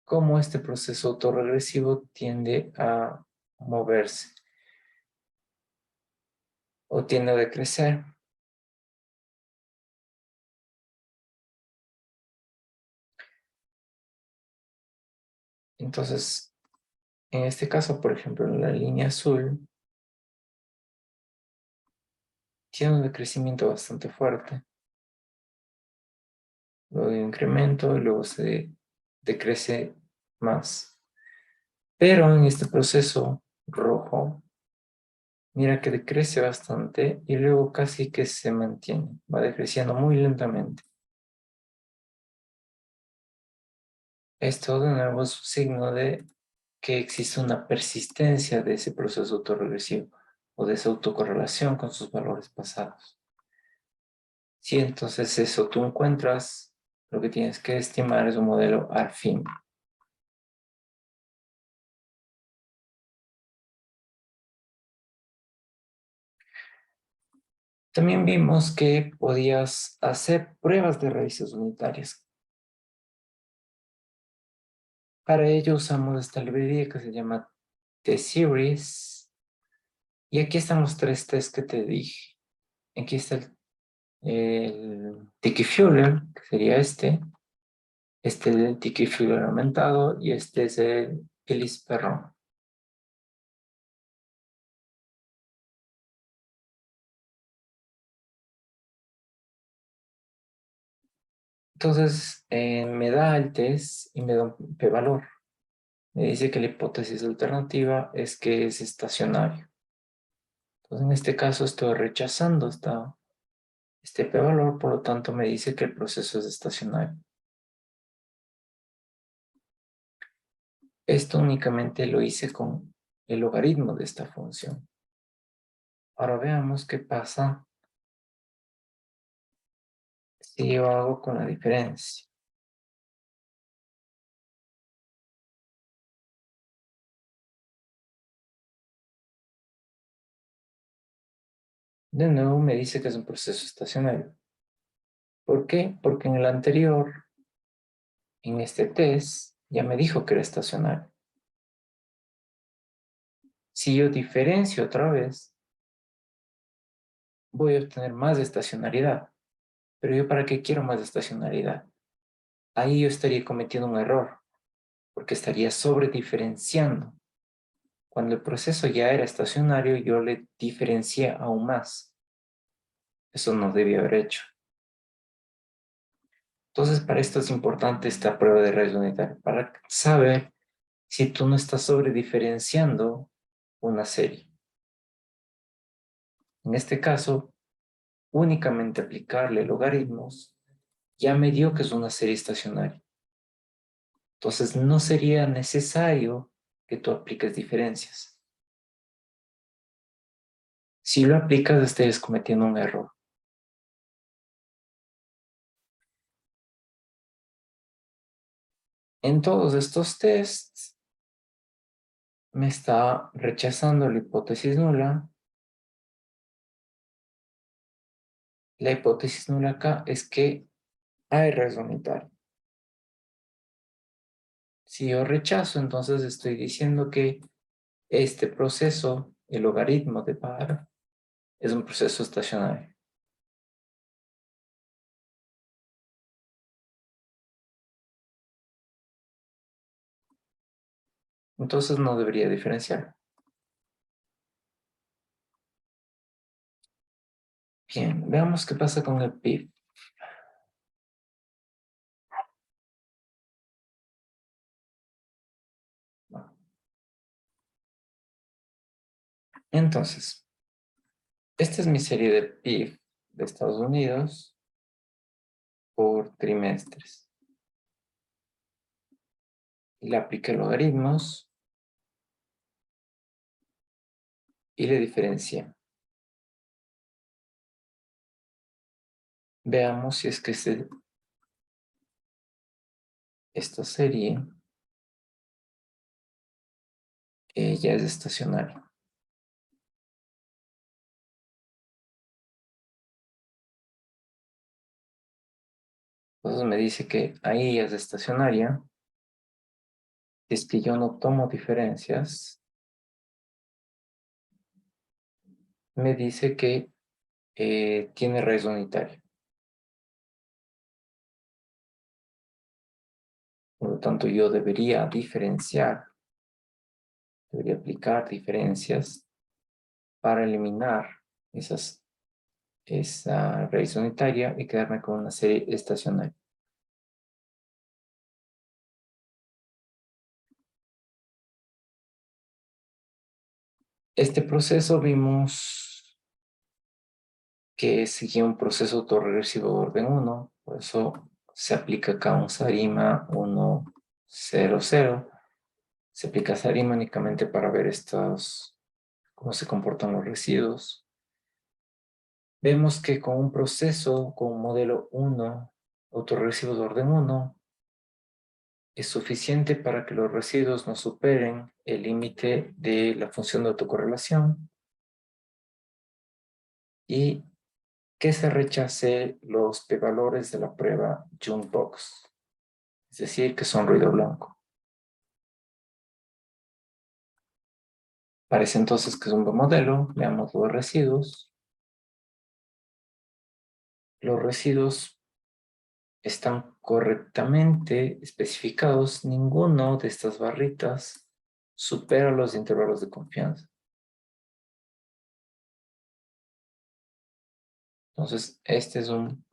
cómo este proceso autorregresivo tiende a moverse o tiende a decrecer. Entonces, en este caso, por ejemplo, en la línea azul, tiene un decrecimiento bastante fuerte. Luego hay un incremento y luego se decrece más. Pero en este proceso rojo, mira que decrece bastante y luego casi que se mantiene. Va decreciendo muy lentamente. Esto de nuevo es un signo de que existe una persistencia de ese proceso autorregresivo o de esa autocorrelación con sus valores pasados. Si entonces eso tú encuentras, lo que tienes que estimar es un modelo ARFIM. También vimos que podías hacer pruebas de raíces unitarias. Para ello usamos esta librería que se llama T-Series. Y aquí están los tres tests que te dije. Aquí está el Tiki Fuller, que sería este. Este es el tiquifilo aumentado y este es el Elisperrón. Entonces, me da el test y me da un p-valor. Me dice que la hipótesis alternativa es que es estacionario. Entonces, en este caso estoy rechazando este p-valor, por lo tanto me dice que el proceso es estacionario. Esto únicamente lo hice con el logaritmo de esta función. Ahora veamos qué pasa si yo hago con la diferencia. De nuevo me dice que es un proceso estacionario. ¿Por qué? Porque en el anterior, en este test, ya me dijo que era estacionario. Si yo diferencio otra vez, voy a obtener más estacionalidad. Pero yo, ¿para qué quiero más estacionalidad? Ahí yo estaría cometiendo un error, porque estaría sobrediferenciando. Cuando el proceso ya era estacionario, yo le diferencié aún más. Eso no debía haber hecho. Entonces, para esto es importante esta prueba de raíz unitaria, para saber si tú no estás sobrediferenciando una serie. En este caso, únicamente aplicarle logaritmos ya me dio que es una serie estacionaria. Entonces, no sería necesario que tú apliques diferencias. Si lo aplicas, estarías cometiendo un error. En todos estos tests, me está rechazando la hipótesis nula. La hipótesis nula acá es que hay raíz unitaria. Si yo rechazo, entonces estoy diciendo que este proceso, el logaritmo de par, es un proceso estacionario. Entonces no debería diferenciar. Bien, veamos qué pasa con el PIB. Entonces, esta es mi serie de PIB de Estados Unidos por trimestres. Le apliqué logaritmos y le diferencié. Veamos si es que esta serie ya es estacionaria. Entonces me dice que ahí ya es estacionaria. Si es que yo no tomo diferencias, me dice que tiene raíz unitaria. Por lo tanto, yo debería diferenciar, debería aplicar diferencias para eliminar esa raíz unitaria y quedarme con una serie estacionaria. Este proceso vimos que seguía un proceso autorregresivo de orden 1, por eso se aplica acá un SARIMA 1, 0, 0. Se aplica SARIMA únicamente para ver cómo se comportan los residuos. Vemos que con un proceso, con un modelo 1, autorregresivo de orden 1, es suficiente para que los residuos no superen el límite de la función de autocorrelación y que se rechace los p-valores de la prueba June-Box, es decir, que son ruido blanco. Parece entonces que es un buen modelo. Veamos los residuos. Los residuos están correctamente especificados, ninguno de estas barritas supera los intervalos de confianza. Entonces, este es un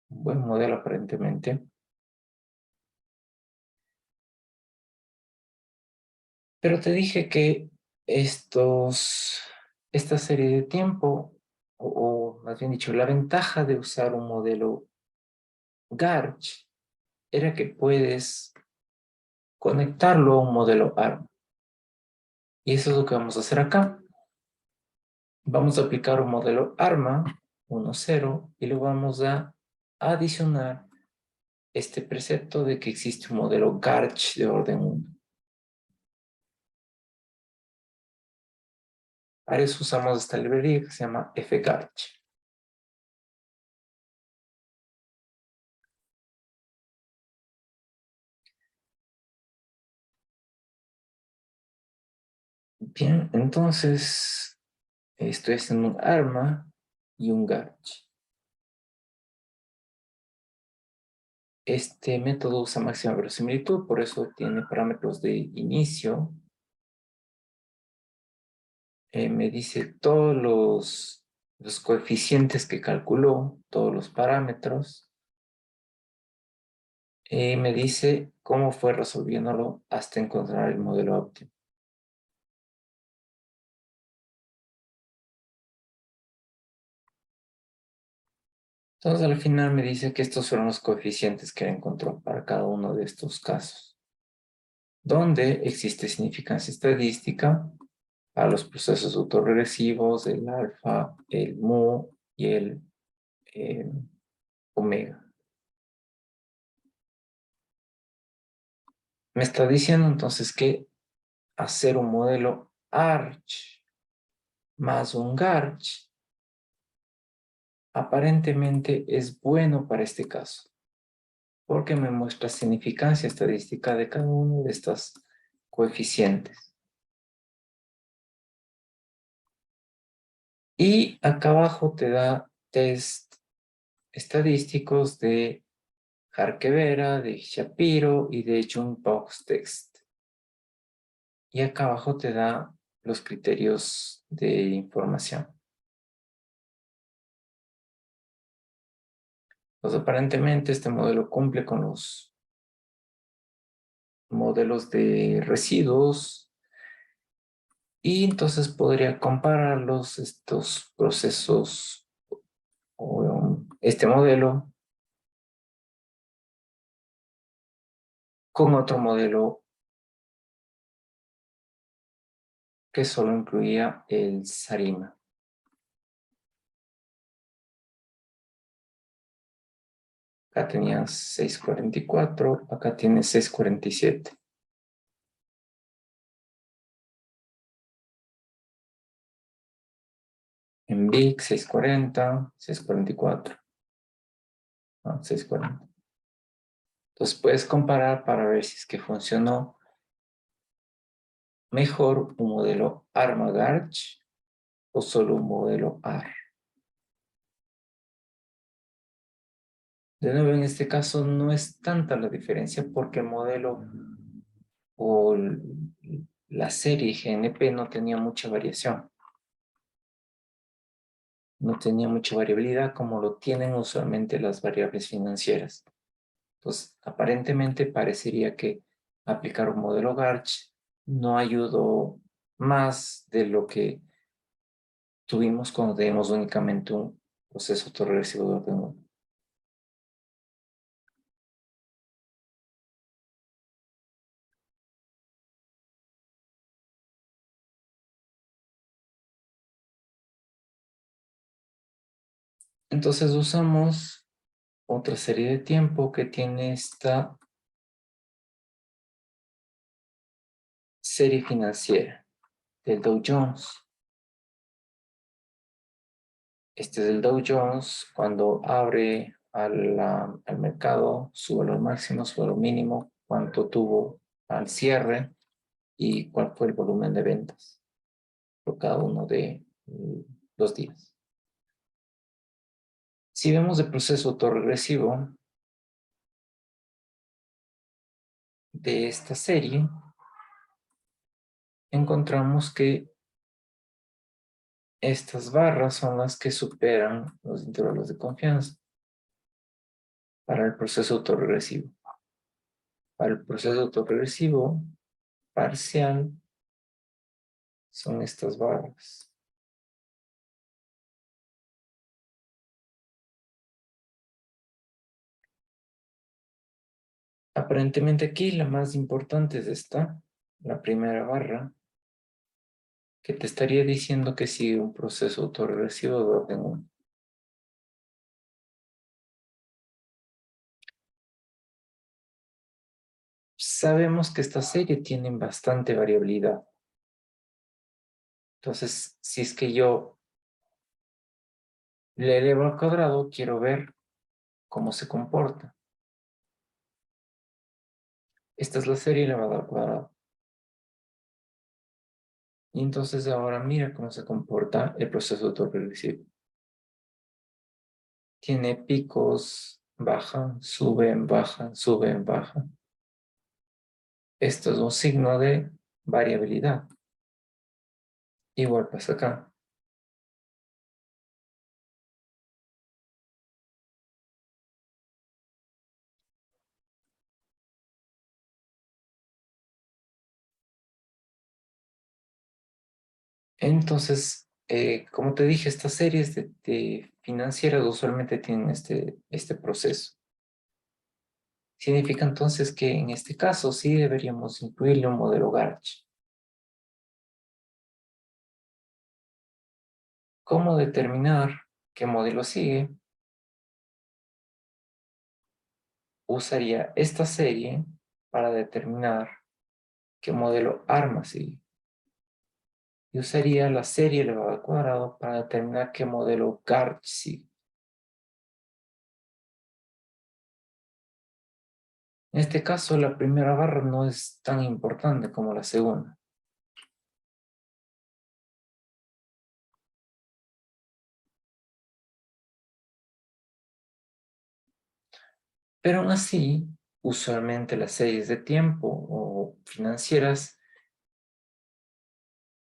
buen modelo aparentemente. Pero te dije que esta serie de tiempo, o más bien dicho, la ventaja de usar un modelo Garch era que puedes conectarlo a un modelo ARM. Y eso es lo que vamos a hacer acá. Vamos a aplicar un modelo ARMA 1.0 y lo vamos a adicionar este precepto de que existe un modelo Garch de orden 1. Para eso usamos esta librería que se llama fgarch. Bien, entonces estoy haciendo un ARMA y un Garch. Este método usa máxima verosimilitud, por eso tiene parámetros de inicio. Me dice todos los coeficientes que calculó, todos los parámetros. Me dice cómo fue resolviéndolo hasta encontrar el modelo óptimo. Entonces al final me dice que estos fueron los coeficientes que encontró para cada uno de estos casos, donde existe significancia estadística a los procesos autorregresivos, el alfa, el mu y el eh, omega. Me está diciendo entonces que hacer un modelo ARCH más un GARCH aparentemente es bueno para este caso, porque me muestra significancia estadística de cada uno de estos coeficientes. Y acá abajo te da test estadísticos de Harkevera, de Shapiro y de Jung-Box Test. Y acá abajo te da los criterios de información. Pues aparentemente este modelo cumple con los modelos de residuos y entonces podría compararlos, estos procesos o este modelo con otro modelo que solo incluía el Sarima. Acá tenía 644, acá tiene 647. En Big 640, 644. No, 640. Entonces puedes comparar para ver si es que funcionó mejor un modelo ARMA-GARCH o solo un modelo AR. De nuevo, en este caso no es tanta la diferencia porque el modelo o la serie GNP no tenía mucha variación. No tenía mucha variabilidad como lo tienen usualmente las variables financieras. Entonces, aparentemente parecería que aplicar un modelo Garch no ayudó más de lo que tuvimos cuando tenemos únicamente un proceso autorregresivo de orden 1. Entonces usamos otra serie de tiempo que tiene esta serie financiera del Dow Jones. Este es el Dow Jones cuando abre al mercado, su valor máximo, su valor mínimo, cuánto tuvo al cierre y cuál fue el volumen de ventas por cada uno de los días. Si vemos el proceso autorregresivo, de esta serie, encontramos que estas barras son las que superan los intervalos de confianza para el proceso autorregresivo. Para el proceso autorregresivo parcial son estas barras. Aparentemente aquí la más importante es esta, la primera barra, que te estaría diciendo que sigue un proceso autorregresivo de orden 1. Sabemos que esta serie tiene bastante variabilidad. Entonces, si es que yo le elevo al cuadrado, quiero ver cómo se comporta. Esta es la serie elevada al cuadrado. Y entonces ahora mira cómo se comporta el proceso autorregresivo. Tiene picos, bajan, suben, bajan, suben, bajan. Esto es un signo de variabilidad. Igual pasa acá. Entonces, como te dije, estas series de financieras usualmente tienen este proceso. Significa entonces que en este caso sí deberíamos incluirle un modelo Garch. ¿Cómo determinar qué modelo sigue? Usaría esta serie para determinar qué modelo ARMA sigue. Y usaría la serie elevada al cuadrado para determinar qué modelo Garch sigue. En este caso, la primera barra no es tan importante como la segunda. Pero aún así, usualmente las series de tiempo o financieras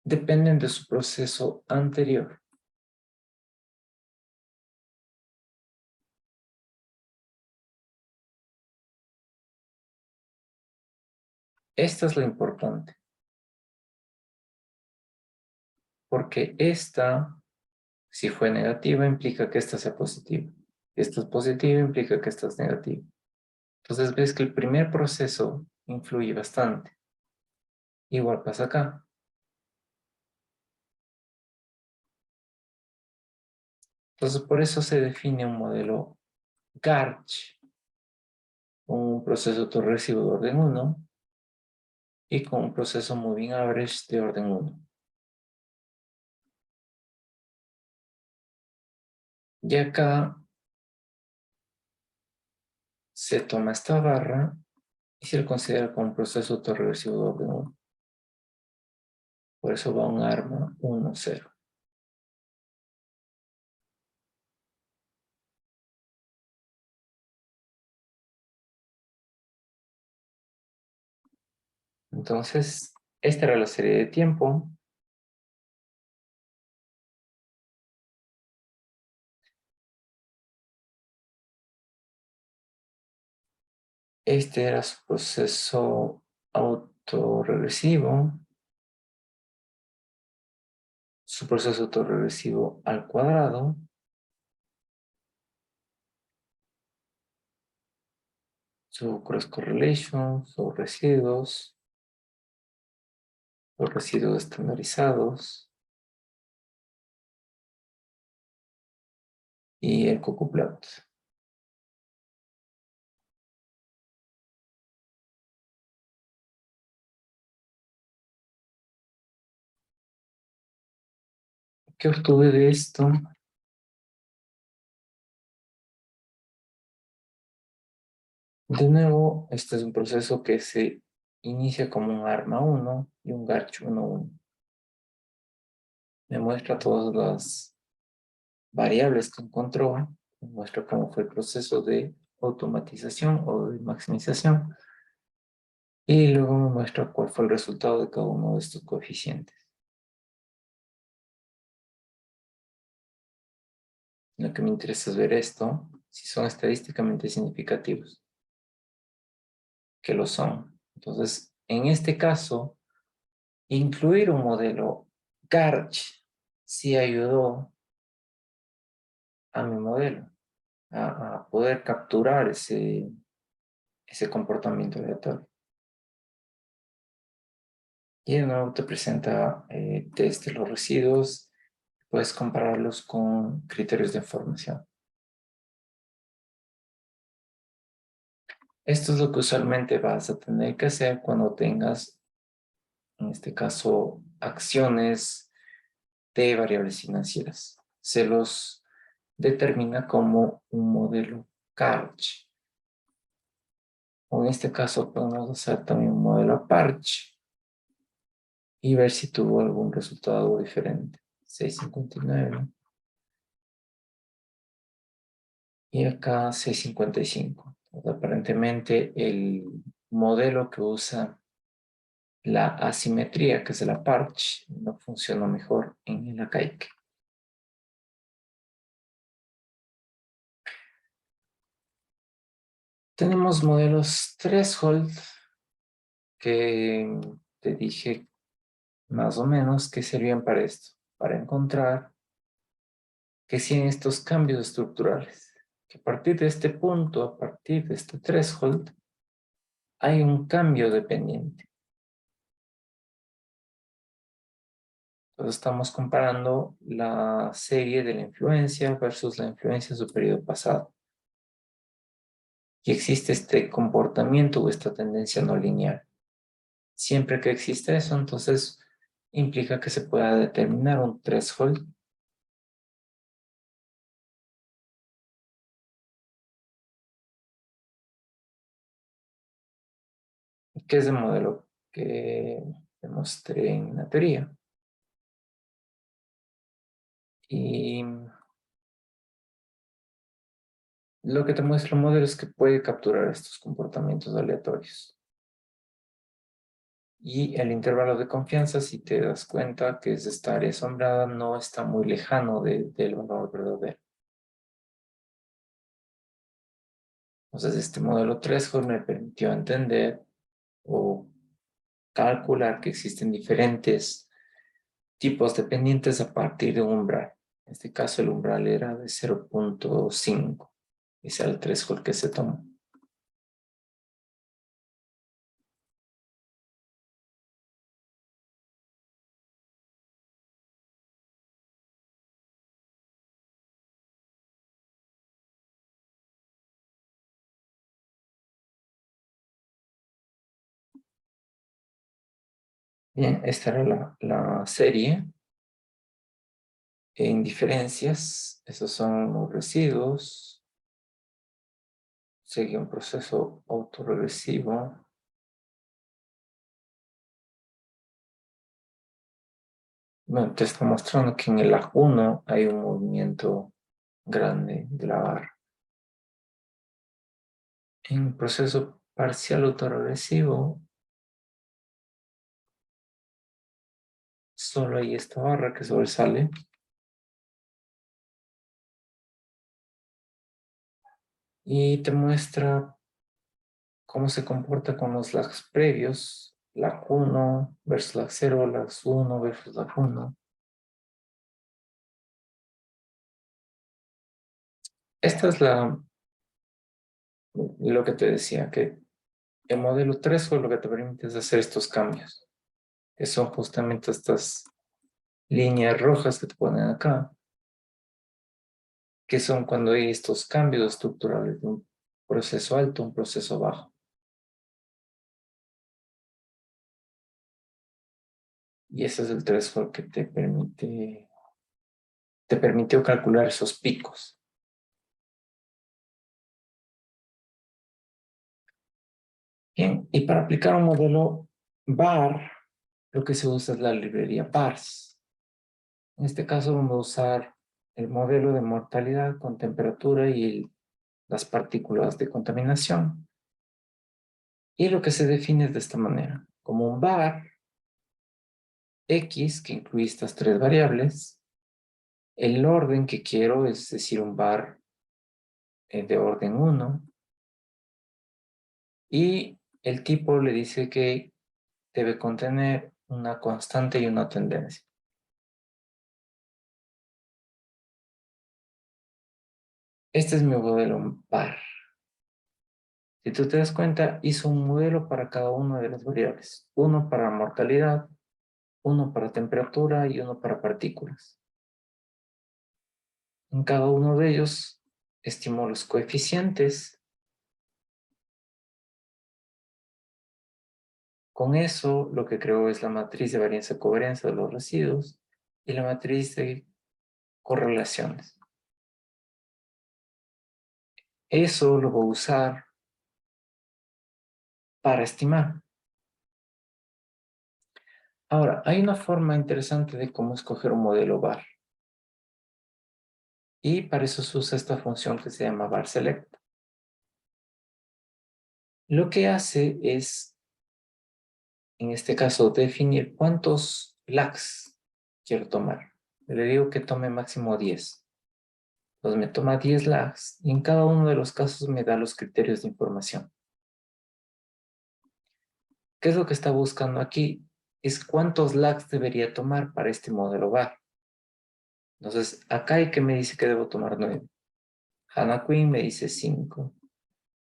dependen de su proceso anterior. Esta es la importante, porque esta, si fue negativa, implica que esta sea positiva. Si esta es positiva, implica que esta es negativa. Entonces ves que el primer proceso influye bastante. Igual pasa acá. Entonces por eso se define un modelo Garch, un proceso autorregresivo de orden 1 y con un proceso moving average de orden 1. Y acá se toma esta barra y se le considera como un proceso autorregresivo de orden 1. Por eso va un arma 1, 0. Entonces, esta era la serie de tiempo. Este era su proceso autorregresivo. Su proceso autorregresivo al cuadrado. Su cross correlation, sus residuos. Los residuos estandarizados. Y el cucuplot. ¿Qué obtuve de esto? De nuevo, este es un proceso que se inicia como un ARMA 1 y un GARCH 1.1. Me muestra todas las variables que encontró, me muestra cómo fue el proceso de automatización o de maximización. Y luego me muestra cuál fue el resultado de cada uno de estos coeficientes. Lo que me interesa es ver esto, si son estadísticamente significativos, que lo son. Entonces, en este caso, incluir un modelo Garch sí ayudó a mi modelo a poder capturar ese comportamiento aleatorio. Y de nuevo te presenta test de los residuos, puedes compararlos con criterios de información. Esto es lo que usualmente vas a tener que hacer cuando tengas, en este caso, acciones de variables financieras. Se los determina como un modelo Couch. O en este caso podemos hacer también un modelo Apache y ver si tuvo algún resultado diferente. 659 y acá 655. Entonces, aparentemente el modelo que usa la asimetría, que es el Apache, no funciona mejor en el Acaike. Tenemos modelos threshold que te dije más o menos que servían para esto, para encontrar que si en estos cambios estructurales, que a partir de este punto, a partir de este threshold, hay un cambio dependiente. Entonces estamos comparando la serie de la influencia versus la influencia de su periodo pasado. Y existe este comportamiento o esta tendencia no lineal. Siempre que existe eso, entonces implica que se pueda determinar un threshold que es el modelo que demostré en la teoría. Y lo que te muestra el modelo es que puede capturar estos comportamientos aleatorios. Y el intervalo de confianza, si te das cuenta que es esta área asombrada, no está muy lejano del valor verdadero. Entonces, este modelo threshold me permitió entender o calcular que existen diferentes tipos dependientes a partir de un umbral. En este caso, el umbral era de 0.5. Ese era el threshold que se tomó. Bien, esta era la serie. En diferencias, esos son los residuos. Sigue un proceso autorregresivo. Bueno, te está mostrando que en el A1 hay un movimiento grande de la barra. En el proceso parcial autorregresivo, solo hay esta barra que sobresale. Y te muestra cómo se comporta con los lags previos, lag 1 versus lag 0, lag 1 versus lag 1. Esta es lo que te decía, que el modelo 3 lo que te permite es hacer estos cambios, que son justamente estas líneas rojas que te ponen acá, que son cuando hay estos cambios estructurales de un proceso alto a un proceso bajo. Y ese es el threshold que te permitió calcular esos picos. Bien, y para aplicar un modelo BAR, lo que se usa es la librería parse. En este caso vamos a usar el modelo de mortalidad con temperatura y las partículas de contaminación. Y lo que se define es de esta manera, como un var X que incluye estas tres variables. El orden que quiero es decir un var de orden 1. Y el tipo le dice que debe contener una constante y una tendencia. Este es mi modelo var. Si tú te das cuenta, hizo un modelo para cada una de las variables. Uno para mortalidad, uno para temperatura y uno para partículas. En cada uno de ellos estimó los coeficientes. Con eso, lo que creó es la matriz de varianza-covarianza de los residuos y la matriz de correlaciones. Eso lo voy a usar para estimar. Ahora, hay una forma interesante de cómo escoger un modelo var. Y para eso se usa esta función que se llama var select. Lo que hace es, en este caso, definir cuántos lags quiero tomar. Le digo que tome máximo 10. Entonces me toma 10 lags y en cada uno de los casos me da los criterios de información. ¿Qué es lo que está buscando aquí? Es cuántos lags debería tomar para este modelo var. Entonces, acá hay que me dice que debo tomar 9. Hannah Quinn me dice 5.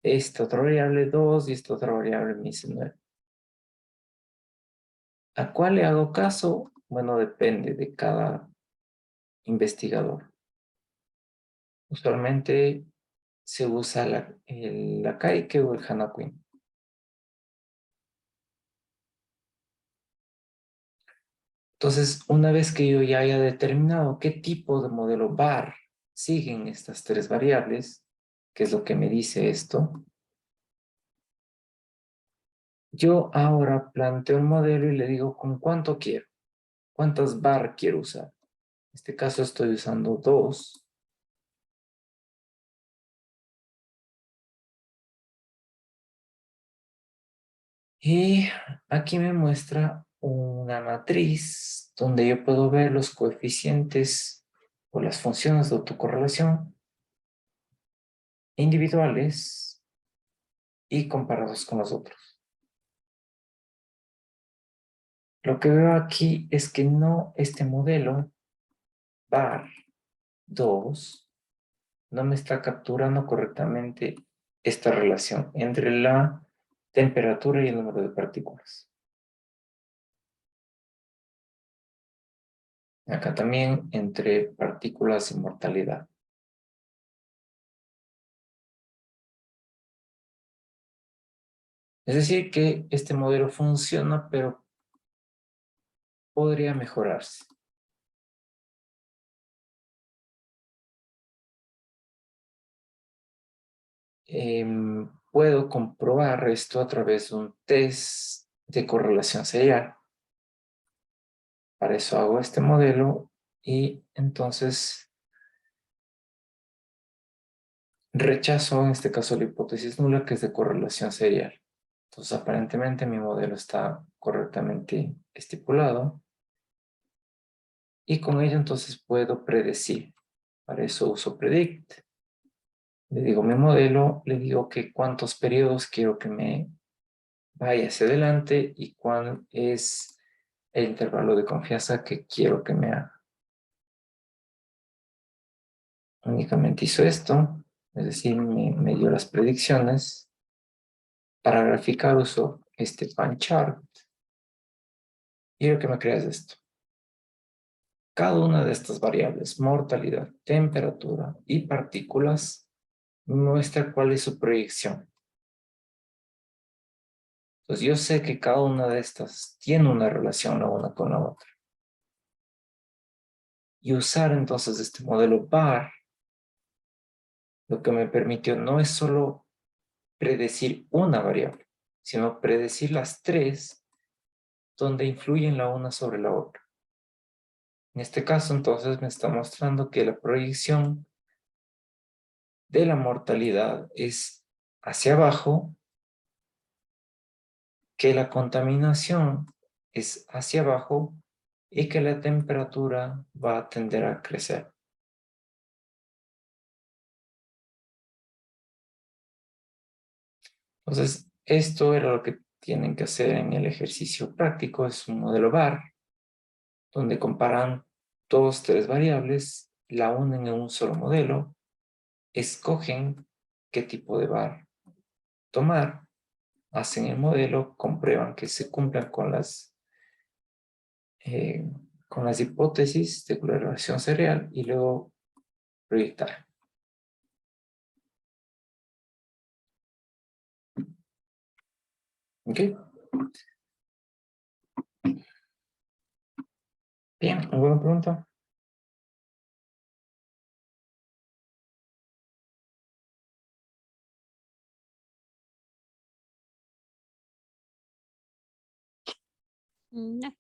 Esta otra variable 2 y esta otra variable me dice 9. ¿A cuál le hago caso? Bueno, depende de cada investigador. Usualmente se usa la Kaike o el Hannah Quinn. Entonces, una vez que yo ya haya determinado qué tipo de modelo var siguen estas tres variables, que es lo que me dice esto, yo ahora planteo el modelo y le digo con cuánto quiero, cuántas var quiero usar. En este caso estoy usando 2. Y aquí me muestra una matriz donde yo puedo ver los coeficientes o las funciones de autocorrelación individuales y comparados con los otros. Lo que veo aquí es que no, este modelo var 2 no me está capturando correctamente esta relación entre la temperatura y el número de partículas. Acá también entre partículas y mortalidad. Es decir, que este modelo funciona, pero podría mejorarse. Puedo comprobar esto a través de un test de correlación serial. Para eso hago este modelo y entonces rechazo, en este caso, la hipótesis nula, que es de correlación serial. Entonces, aparentemente mi modelo está correctamente estipulado y con ello entonces puedo predecir. Para eso uso predict. Le digo mi modelo, le digo que cuántos periodos quiero que me vaya hacia adelante y cuál es el intervalo de confianza que quiero que me haga. Únicamente hizo esto, es decir, me dio las predicciones. Para graficar uso este panchart y lo que me crea es esto. Cada una de estas variables, mortalidad, temperatura y partículas, muestra cuál es su proyección. Entonces yo sé que cada una de estas tiene una relación la una con la otra. Y usar entonces este modelo var, lo que me permitió no es solo predecir una variable, sino predecir las tres donde influyen la una sobre la otra. En este caso entonces me está mostrando que la proyección de la mortalidad es hacia abajo que la contaminación es hacia abajo y que la temperatura va a tender a crecer. Entonces, esto era lo que tienen que hacer en el ejercicio práctico. Es un modelo bar, donde comparan tres variables, la unen en un solo modelo, escogen qué tipo de bar tomar, hacen el modelo, comprueban que se cumplan eh, con las hipótesis de correlación serial y luego proyectar. ¿Ok? Bien, ¿alguna pregunta? No.